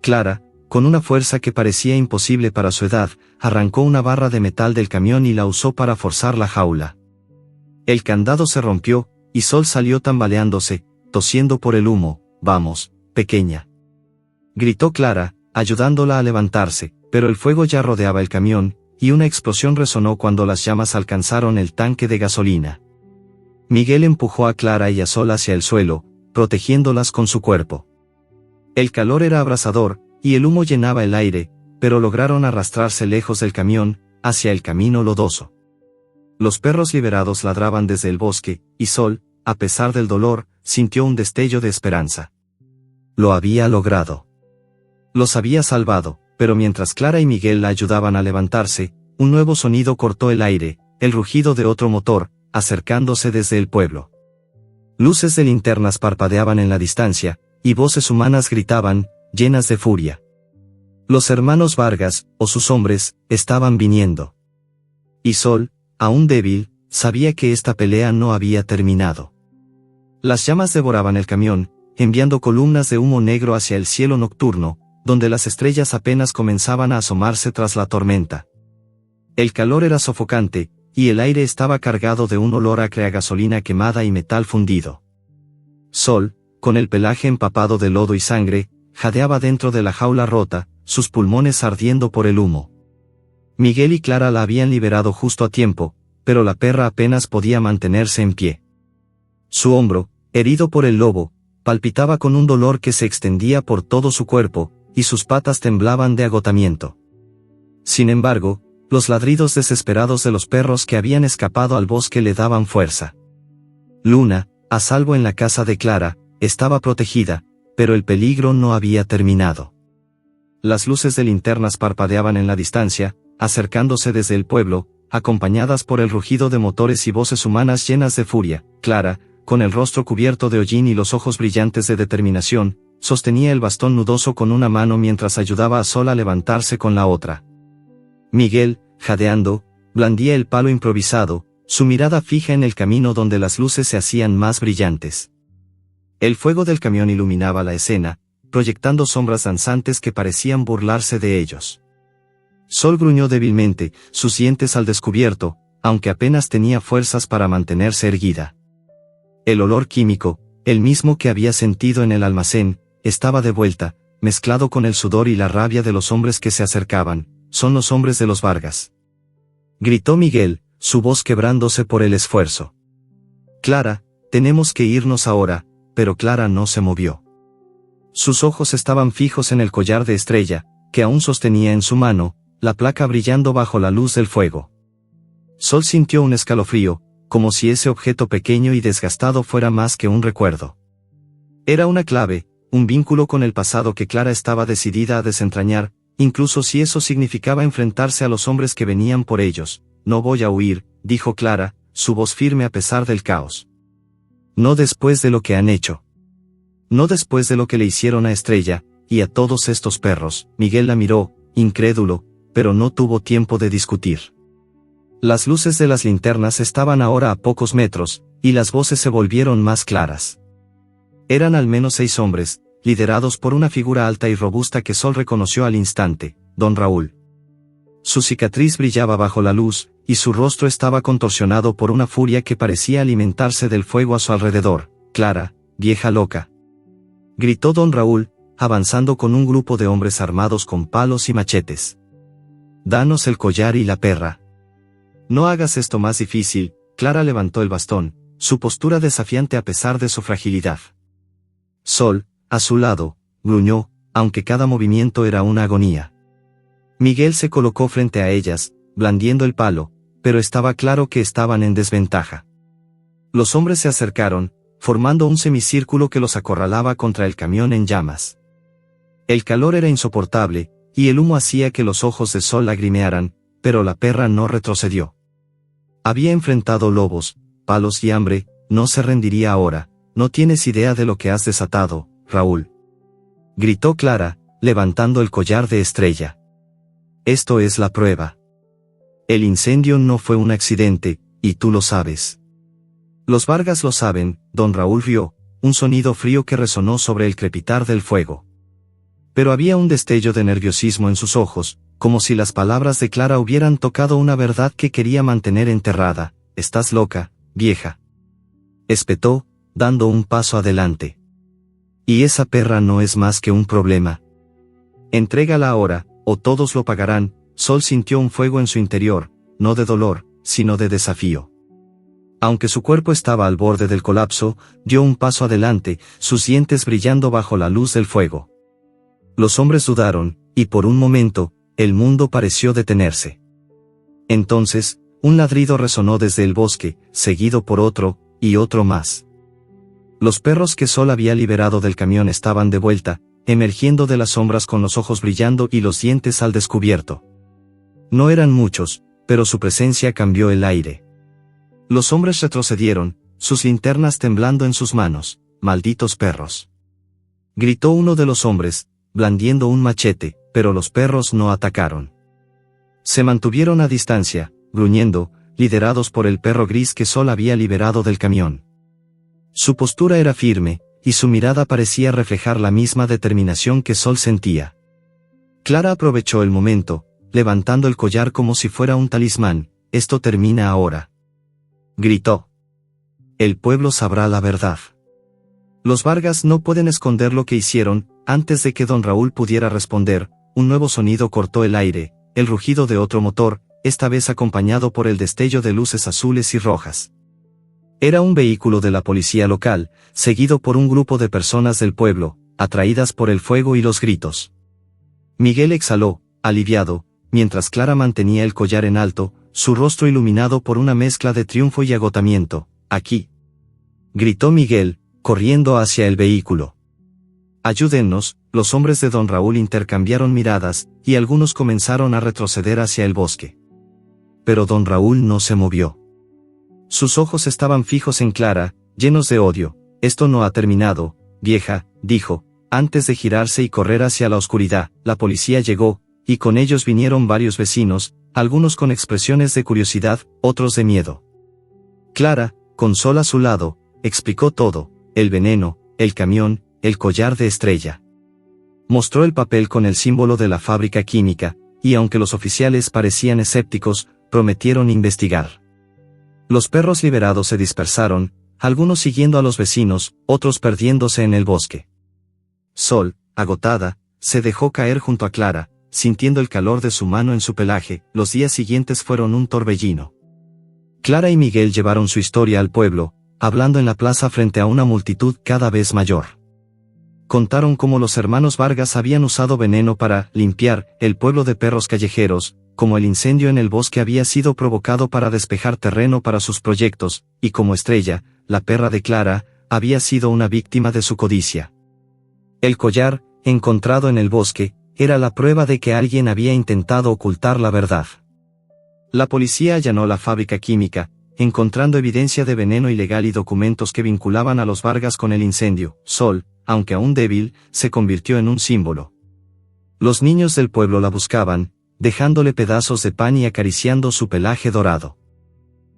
Clara, con una fuerza que parecía imposible para su edad, arrancó una barra de metal del camión y la usó para forzar la jaula. El candado se rompió, y Sol salió tambaleándose, tosiendo por el humo. «Vamos, pequeña», gritó Clara, ayudándola a levantarse, pero el fuego ya rodeaba el camión, y una explosión resonó cuando las llamas alcanzaron el tanque de gasolina. Miguel empujó a Clara y a Sol hacia el suelo, protegiéndolas con su cuerpo. El calor era abrasador, y el humo llenaba el aire, pero lograron arrastrarse lejos del camión, hacia el camino lodoso. Los perros liberados ladraban desde el bosque, y Sol, a pesar del dolor, sintió un destello de esperanza. Lo había logrado. Los había salvado, pero mientras Clara y Miguel la ayudaban a levantarse, un nuevo sonido cortó el aire: el rugido de otro motor, acercándose desde el pueblo. Luces de linternas parpadeaban en la distancia, y voces humanas gritaban, llenas de furia. Los hermanos Vargas, o sus hombres, estaban viniendo. Y Sol, aún débil, sabía que esta pelea no había terminado. Las llamas devoraban el camión, enviando columnas de humo negro hacia el cielo nocturno, donde las estrellas apenas comenzaban a asomarse tras la tormenta. El calor era sofocante, y el aire estaba cargado de un olor acre a gasolina quemada y metal fundido. Sol, con el pelaje empapado de lodo y sangre, jadeaba dentro de la jaula rota, sus pulmones ardiendo por el humo. Miguel y Clara la habían liberado justo a tiempo, pero la perra apenas podía mantenerse en pie. Su hombro, herido por el lobo, palpitaba con un dolor que se extendía por todo su cuerpo, y sus patas temblaban de agotamiento. Sin embargo, los ladridos desesperados de los perros que habían escapado al bosque le daban fuerza. Luna, a salvo en la casa de Clara, estaba protegida, pero el peligro no había terminado. Las luces de linternas parpadeaban en la distancia, acercándose desde el pueblo, acompañadas por el rugido de motores y voces humanas llenas de furia. Clara, con el rostro cubierto de hollín y los ojos brillantes de determinación, sostenía el bastón nudoso con una mano mientras ayudaba a Sol a levantarse con la otra. Miguel, jadeando, blandía el palo improvisado, su mirada fija en el camino donde las luces se hacían más brillantes. El fuego del camión iluminaba la escena, proyectando sombras danzantes que parecían burlarse de ellos. Sol gruñó débilmente, sus dientes al descubierto, aunque apenas tenía fuerzas para mantenerse erguida. El olor químico, el mismo que había sentido en el almacén, estaba de vuelta, mezclado con el sudor y la rabia de los hombres que se acercaban. Son los hombres de los Vargas, gritó Miguel, su voz quebrándose por el esfuerzo. Clara, tenemos que irnos ahora, pero Clara no se movió. Sus ojos estaban fijos en el collar de estrella, que aún sostenía en su mano, la placa brillando bajo la luz del fuego. Sol sintió un escalofrío, como si ese objeto pequeño y desgastado fuera más que un recuerdo. Era una clave, un vínculo con el pasado que Clara estaba decidida a desentrañar, incluso si eso significaba enfrentarse a los hombres que venían por ellos. No voy a huir, dijo Clara, su voz firme a pesar del caos. No después de lo que han hecho. No después de lo que le hicieron a Estrella, y a todos estos perros. Miguel la miró, incrédulo, pero no tuvo tiempo de discutir. Las luces de las linternas estaban ahora a pocos metros, y las voces se volvieron más claras. Eran al menos 6 hombres, liderados por una figura alta y robusta que Sol reconoció al instante, Don Raúl. Su cicatriz brillaba bajo la luz, y su rostro estaba contorsionado por una furia que parecía alimentarse del fuego a su alrededor. Clara, vieja loca, gritó Don Raúl, avanzando con un grupo de hombres armados con palos y machetes. Danos el collar y la perra. No hagas esto más difícil. Clara levantó el bastón, su postura desafiante a pesar de su fragilidad. Sol, a su lado, gruñó, aunque cada movimiento era una agonía. Miguel se colocó frente a ellas, blandiendo el palo, pero estaba claro que estaban en desventaja. Los hombres se acercaron, formando un semicírculo que los acorralaba contra el camión en llamas. El calor era insoportable, y el humo hacía que los ojos de Sol lagrimearan, pero la perra no retrocedió. Había enfrentado lobos, palos y hambre, no se rendiría ahora. No tienes idea de lo que has desatado, Raúl, gritó Clara, levantando el collar de Estrella. Esto es la prueba. El incendio no fue un accidente, y tú lo sabes. Los Vargas lo saben. Don Raúl rió, un sonido frío que resonó sobre el crepitar del fuego. Pero había un destello de nerviosismo en sus ojos, como si las palabras de Clara hubieran tocado una verdad que quería mantener enterrada. Estás loca, vieja, espetó, dando un paso adelante. Y esa perra no es más que un problema. Entrégala ahora, o todos lo pagarán. Sol sintió un fuego en su interior, no de dolor, sino de desafío. Aunque su cuerpo estaba al borde del colapso, dio un paso adelante, sus dientes brillando bajo la luz del fuego. Los hombres dudaron, y por un momento, el mundo pareció detenerse. Entonces, un ladrido resonó desde el bosque, seguido por otro, y otro más. Los perros que Sol había liberado del camión estaban de vuelta, emergiendo de las sombras con los ojos brillando y los dientes al descubierto. No eran muchos, pero su presencia cambió el aire. Los hombres retrocedieron, sus linternas temblando en sus manos. Malditos perros, gritó uno de los hombres, blandiendo un machete, pero los perros no atacaron. Se mantuvieron a distancia, gruñendo, liderados por el perro gris que Sol había liberado del camión. Su postura era firme, y su mirada parecía reflejar la misma determinación que Sol sentía. Clara aprovechó el momento, levantando el collar como si fuera un talismán. esto termina ahora. Gritó. El pueblo sabrá la verdad. Los Vargas no pueden esconder lo que hicieron. Antes de que don Raúl pudiera responder, un nuevo sonido cortó el aire, el rugido de otro motor, esta vez acompañado por el destello de luces azules y rojas. Era un vehículo de la policía local, seguido por un grupo de personas del pueblo, atraídas por el fuego y los gritos. Miguel exhaló, aliviado, mientras Clara mantenía el collar en alto, su rostro iluminado por una mezcla de triunfo y agotamiento. «Aquí», gritó Miguel, corriendo hacia el vehículo. «Ayúdennos». Los hombres de don Raúl intercambiaron miradas, y algunos comenzaron a retroceder hacia el bosque. Pero don Raúl no se movió. Sus ojos estaban fijos en Clara, llenos de odio. «Esto no ha terminado, vieja», dijo, antes de girarse y correr hacia la oscuridad. La policía llegó, y con ellos vinieron varios vecinos, algunos con expresiones de curiosidad, otros de miedo. Clara, con Sol a su lado, explicó todo: el veneno, el camión, el collar de Estrella. Mostró el papel con el símbolo de la fábrica química, y aunque los oficiales parecían escépticos, prometieron investigar. Los perros liberados se dispersaron, algunos siguiendo a los vecinos, otros perdiéndose en el bosque. Sol, agotada, se dejó caer junto a Clara, sintiendo el calor de su mano en su pelaje. Los días siguientes fueron un torbellino. Clara y Miguel llevaron su historia al pueblo, hablando en la plaza frente a una multitud cada vez mayor. Contaron cómo los hermanos Vargas habían usado veneno para limpiar el pueblo de perros callejeros, cómo el incendio en el bosque había sido provocado para despejar terreno para sus proyectos, y cómo Estrella, la perra de Clara, había sido una víctima de su codicia. El collar, encontrado en el bosque, era la prueba de que alguien había intentado ocultar la verdad. La policía allanó la fábrica química, encontrando evidencia de veneno ilegal y documentos que vinculaban a los Vargas con el incendio. Sol, aunque aún débil, se convirtió en un símbolo. Los niños del pueblo la buscaban, dejándole pedazos de pan y acariciando su pelaje dorado.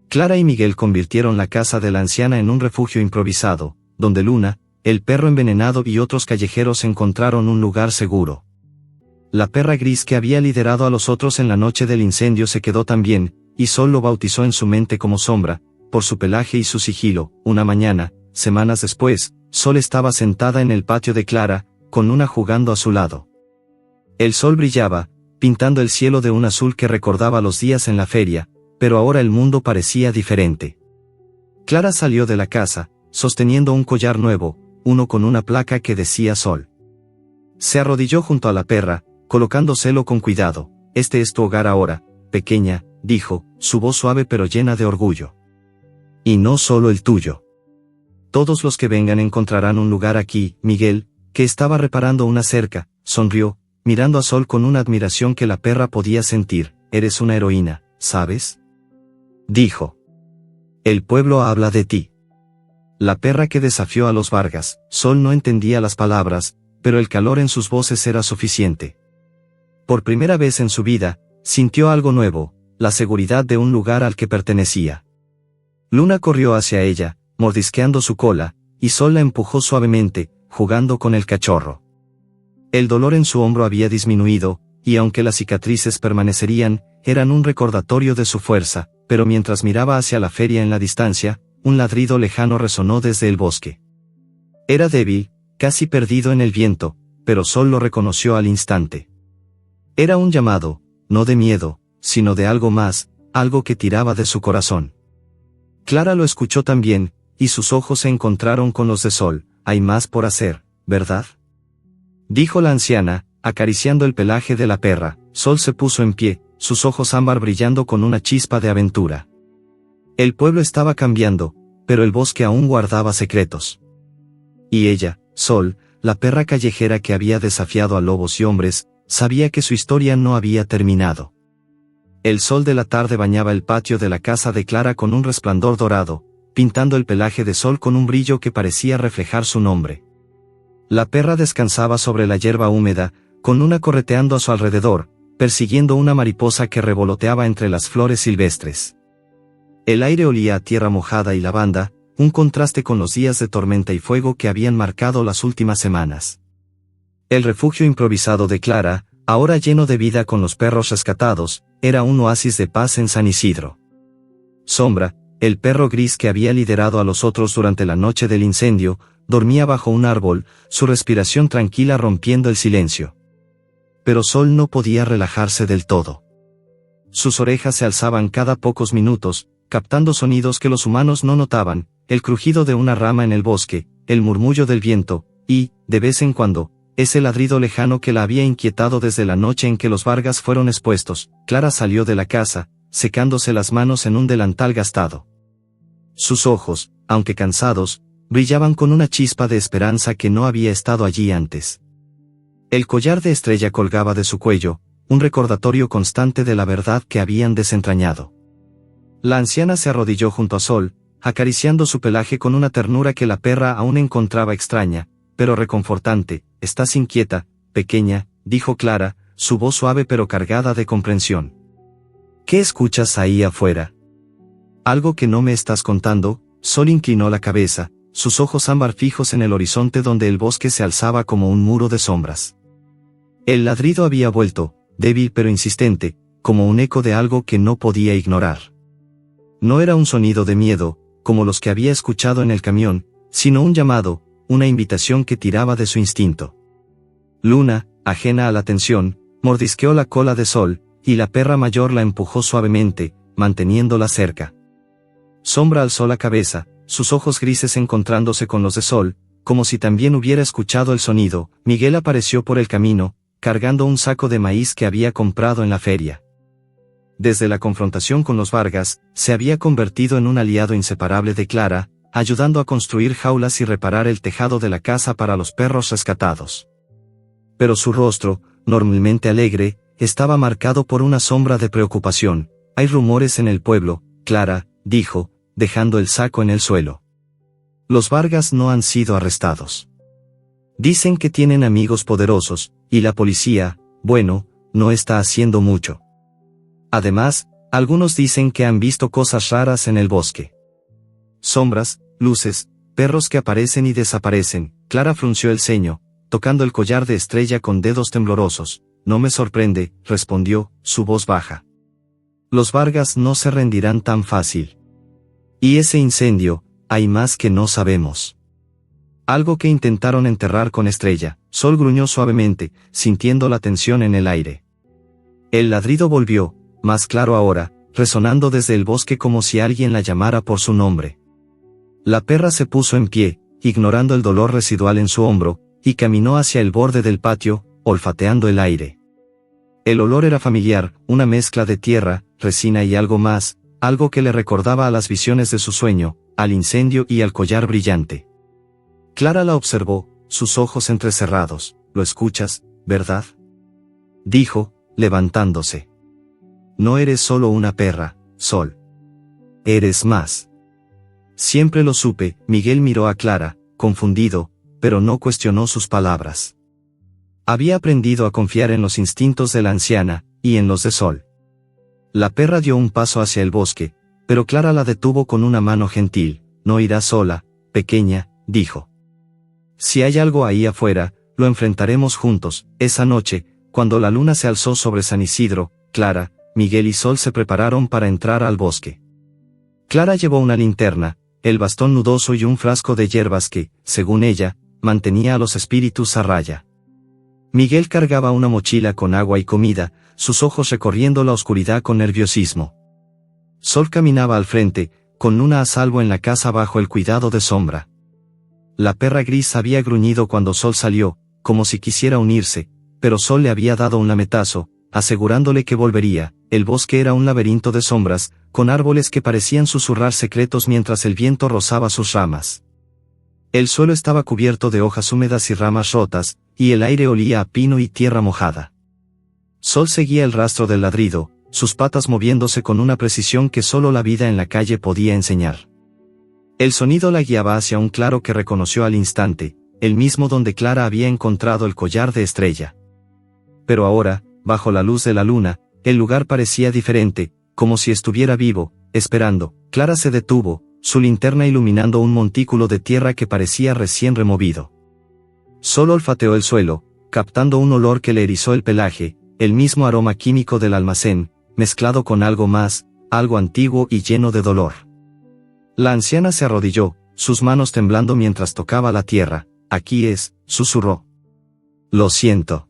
Clara y Miguel convirtieron la casa de la anciana en un refugio improvisado, donde Luna, el perro envenenado y otros callejeros encontraron un lugar seguro. La perra gris que había liderado a los otros en la noche del incendio se quedó también, y Sol lo bautizó en su mente como Sombra, por su pelaje y su sigilo. Una mañana, semanas después, Sol estaba sentada en el patio de Clara, con Luna jugando a su lado. El sol brillaba, pintando el cielo de un azul que recordaba los días en la feria, pero ahora el mundo parecía diferente. Clara salió de la casa, sosteniendo un collar nuevo, uno con una placa que decía Sol. Se arrodilló junto a la perra, colocándoselo con cuidado. «Este es tu hogar ahora, pequeña», dijo, su voz suave pero llena de orgullo. «Y no solo el tuyo. Todos los que vengan encontrarán un lugar aquí». Miguel, que estaba reparando una cerca, sonrió, mirando a Sol con una admiración que la perra podía sentir. «Eres una heroína, ¿sabes?», dijo. «El pueblo habla de ti». La perra que desafió a los Vargas. Sol no entendía las palabras, pero el calor en sus voces era suficiente. Por primera vez en su vida, sintió algo nuevo, la seguridad de un lugar al que pertenecía. Luna corrió hacia ella, mordisqueando su cola, y Sol la empujó suavemente, jugando con el cachorro. El dolor en su hombro había disminuido, y aunque las cicatrices permanecerían, eran un recordatorio de su fuerza. Pero mientras miraba hacia la feria en la distancia, un ladrido lejano resonó desde el bosque. Era débil, casi perdido en el viento, pero Sol lo reconoció al instante. Era un llamado, no de miedo, sino de algo más, algo que tiraba de su corazón. Clara lo escuchó también, y sus ojos se encontraron con los de Sol. «Hay más por hacer, ¿verdad?», dijo la anciana, acariciando el pelaje de la perra. Sol se puso en pie, sus ojos ámbar brillando con una chispa de aventura. El pueblo estaba cambiando, pero el bosque aún guardaba secretos. Y ella, Sol, la perra callejera que había desafiado a lobos y hombres, sabía que su historia no había terminado. El sol de la tarde bañaba el patio de la casa de Clara con un resplandor dorado, pintando el pelaje de Sol con un brillo que parecía reflejar su nombre. La perra descansaba sobre la hierba húmeda, con Luna correteando a su alrededor, persiguiendo una mariposa que revoloteaba entre las flores silvestres. El aire olía a tierra mojada y lavanda, un contraste con los días de tormenta y fuego que habían marcado las últimas semanas. El refugio improvisado de Clara, ahora lleno de vida con los perros rescatados, era un oasis de paz en San Isidro. Sombra, el perro gris que había liderado a los otros durante la noche del incendio, dormía bajo un árbol, su respiración tranquila rompiendo el silencio. Pero Sol no podía relajarse del todo. Sus orejas se alzaban cada pocos minutos, captando sonidos que los humanos no notaban, el crujido de una rama en el bosque, el murmullo del viento, y, de vez en cuando, ese ladrido lejano que la había inquietado desde la noche en que los Vargas fueron expuestos. Clara salió de la casa, secándose las manos en un delantal gastado. Sus ojos, aunque cansados, brillaban con una chispa de esperanza que no había estado allí antes. El collar de estrella colgaba de su cuello, un recordatorio constante de la verdad que habían desentrañado. La anciana se arrodilló junto a Sol, acariciando su pelaje con una ternura que la perra aún encontraba extraña, pero reconfortante. «Estás inquieta, pequeña», dijo Clara, su voz suave pero cargada de comprensión. «¿Qué escuchas ahí afuera?» «Algo que no me estás contando». Sol inclinó la cabeza, sus ojos ámbar fijos en el horizonte donde el bosque se alzaba como un muro de sombras. El ladrido había vuelto, débil pero insistente, como un eco de algo que no podía ignorar. No era un sonido de miedo, como los que había escuchado en el camión, sino un llamado, una invitación que tiraba de su instinto. Luna, ajena a la tensión, mordisqueó la cola de Sol, y la perra mayor la empujó suavemente, manteniéndola cerca. Sombra alzó la cabeza, sus ojos grises encontrándose con los de Sol, como si también hubiera escuchado el sonido. Miguel apareció por el camino, cargando un saco de maíz que había comprado en la feria. Desde la confrontación con los Vargas, se había convertido en un aliado inseparable de Clara, ayudando a construir jaulas y reparar el tejado de la casa para los perros rescatados. Pero su rostro, normalmente alegre, estaba marcado por una sombra de preocupación. «Hay rumores en el pueblo, Clara», dijo, dejando el saco en el suelo. «Los Vargas no han sido arrestados. Dicen que tienen amigos poderosos, y la policía, bueno, no está haciendo mucho. Además, algunos dicen que han visto cosas raras en el bosque. Sombras, luces, perros que aparecen y desaparecen». Clara frunció el ceño, tocando el collar de estrella con dedos temblorosos. «No me sorprende», respondió, su voz baja. «Los Vargas no se rendirán tan fácil. Y ese incendio, hay más que no sabemos. Algo que intentaron enterrar con Estrella». Sol gruñó suavemente, sintiendo la tensión en el aire. El ladrido volvió, más claro ahora, resonando desde el bosque como si alguien la llamara por su nombre. La perra se puso en pie, ignorando el dolor residual en su hombro, y caminó hacia el borde del patio, olfateando el aire. El olor era familiar, una mezcla de tierra, resina y algo más, algo que le recordaba a las visiones de su sueño, al incendio y al collar brillante. Clara la observó, sus ojos entrecerrados. «¿Lo escuchas, verdad?», dijo, levantándose. «No eres solo una perra, Sol. Eres más». «Siempre lo supe». Miguel miró a Clara, confundido, pero no cuestionó sus palabras. Había aprendido a confiar en los instintos de la anciana, y en los de Sol. La perra dio un paso hacia el bosque, pero Clara la detuvo con una mano gentil. «No irás sola, pequeña», dijo. «Si hay algo ahí afuera, lo enfrentaremos juntos». Esa noche, cuando la luna se alzó sobre San Isidro, Clara, Miguel y Sol se prepararon para entrar al bosque. Clara llevó una linterna, el bastón nudoso y un frasco de hierbas que, según ella, mantenía a los espíritus a raya. Miguel cargaba una mochila con agua y comida, sus ojos recorriendo la oscuridad con nerviosismo. Sol caminaba al frente, con Luna a salvo en la casa bajo el cuidado de Sombra. La perra gris había gruñido cuando Sol salió, como si quisiera unirse, pero Sol le había dado un lametazo, asegurándole que volvería. El bosque era un laberinto de sombras, con árboles que parecían susurrar secretos mientras el viento rozaba sus ramas. El suelo estaba cubierto de hojas húmedas y ramas rotas, y el aire olía a pino y tierra mojada. Sol seguía el rastro del ladrido, sus patas moviéndose con una precisión que solo la vida en la calle podía enseñar. El sonido la guiaba hacia un claro que reconoció al instante, el mismo donde Clara había encontrado el collar de estrella. Pero ahora, bajo la luz de la luna, el lugar parecía diferente, como si estuviera vivo, esperando. Clara se detuvo, su linterna iluminando un montículo de tierra que parecía recién removido. Solo olfateó el suelo, captando un olor que le erizó el pelaje, el mismo aroma químico del almacén, mezclado con algo más, algo antiguo y lleno de dolor. La anciana se arrodilló, sus manos temblando mientras tocaba la tierra. Aquí es, susurró. Lo siento.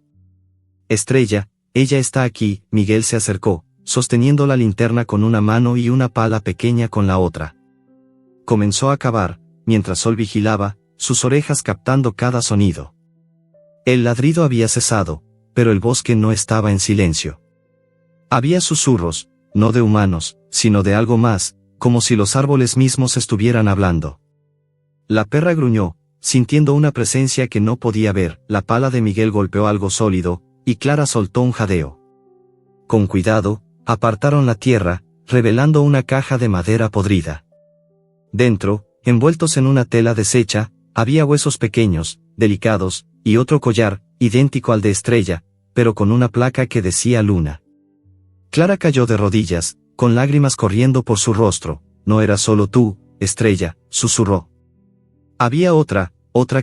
Estrella, ella está aquí. Miguel se acercó, sosteniendo la linterna con una mano y una pala pequeña con la otra. Comenzó a cavar, mientras Sol vigilaba, sus orejas captando cada sonido. El ladrido había cesado, pero el bosque no estaba en silencio. Había susurros, no de humanos, sino de algo más, como si los árboles mismos estuvieran hablando. La perra gruñó, sintiendo una presencia que no podía ver. La pala de Miguel golpeó algo sólido, y Clara soltó un jadeo. Con cuidado, apartaron la tierra, revelando una caja de madera podrida. Dentro, envueltos en una tela deshecha, había huesos pequeños, delicados, y otro collar, idéntico al de Estrella, pero con una placa que decía Luna. Clara cayó de rodillas, con lágrimas corriendo por su rostro. No era solo tú, Estrella, susurró. Había otra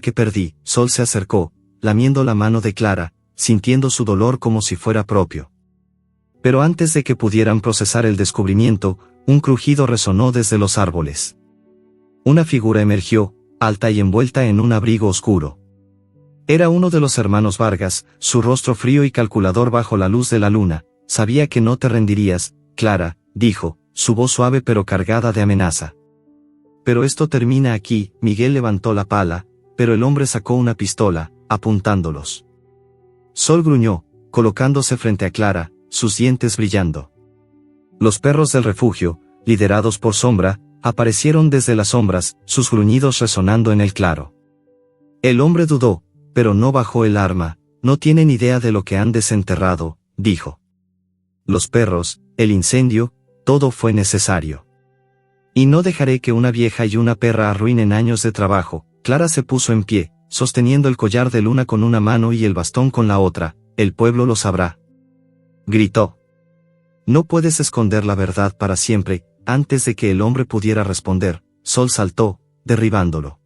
que perdí. Sol se acercó, lamiendo la mano de Clara, sintiendo su dolor como si fuera propio. Pero antes de que pudieran procesar el descubrimiento, un crujido resonó desde los árboles. Una figura emergió, alta y envuelta en un abrigo oscuro. Era uno de los hermanos Vargas, su rostro frío y calculador bajo la luz de la luna. Sabía que no te rendirías, Clara, dijo, su voz suave pero cargada de amenaza. Pero esto termina aquí. Miguel levantó la pala, pero el hombre sacó una pistola, apuntándolos. Sol gruñó, colocándose frente a Clara, sus dientes brillando. Los perros del refugio, liderados por Sombra, aparecieron desde las sombras, sus gruñidos resonando en el claro. El hombre dudó, pero no bajó el arma. No tienen idea de lo que han desenterrado, dijo. Los perros, el incendio, todo fue necesario. Y no dejaré que una vieja y una perra arruinen años de trabajo. Clara se puso en pie, sosteniendo el collar de Luna con una mano y el bastón con la otra. El pueblo lo sabrá. Gritó. No puedes esconder la verdad para siempre. Antes de que el hombre pudiera responder, Sol saltó, derribándolo.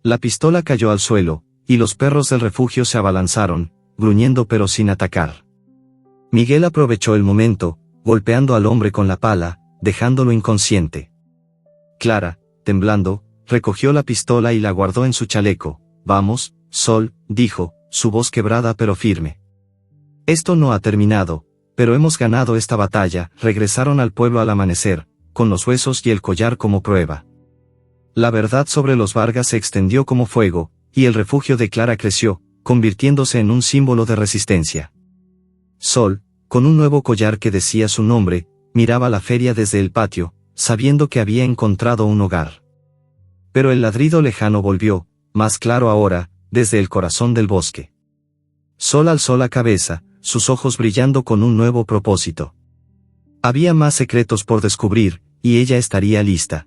La pistola cayó al suelo, y los perros del refugio se abalanzaron, gruñendo pero sin atacar. Miguel aprovechó el momento, golpeando al hombre con la pala, dejándolo inconsciente. Clara, temblando, recogió la pistola y la guardó en su chaleco. Vamos, Sol, dijo, su voz quebrada pero firme. Esto no ha terminado, pero hemos ganado esta batalla. Regresaron al pueblo al amanecer, con los huesos y el collar como prueba. La verdad sobre los Vargas se extendió como fuego, y el refugio de Clara creció, convirtiéndose en un símbolo de resistencia. Sol, con un nuevo collar que decía su nombre, miraba la feria desde el patio, sabiendo que había encontrado un hogar. Pero el ladrido lejano volvió, más claro ahora, desde el corazón del bosque. Sol alzó la cabeza, sus ojos brillando con un nuevo propósito. Había más secretos por descubrir, y ella estaría lista.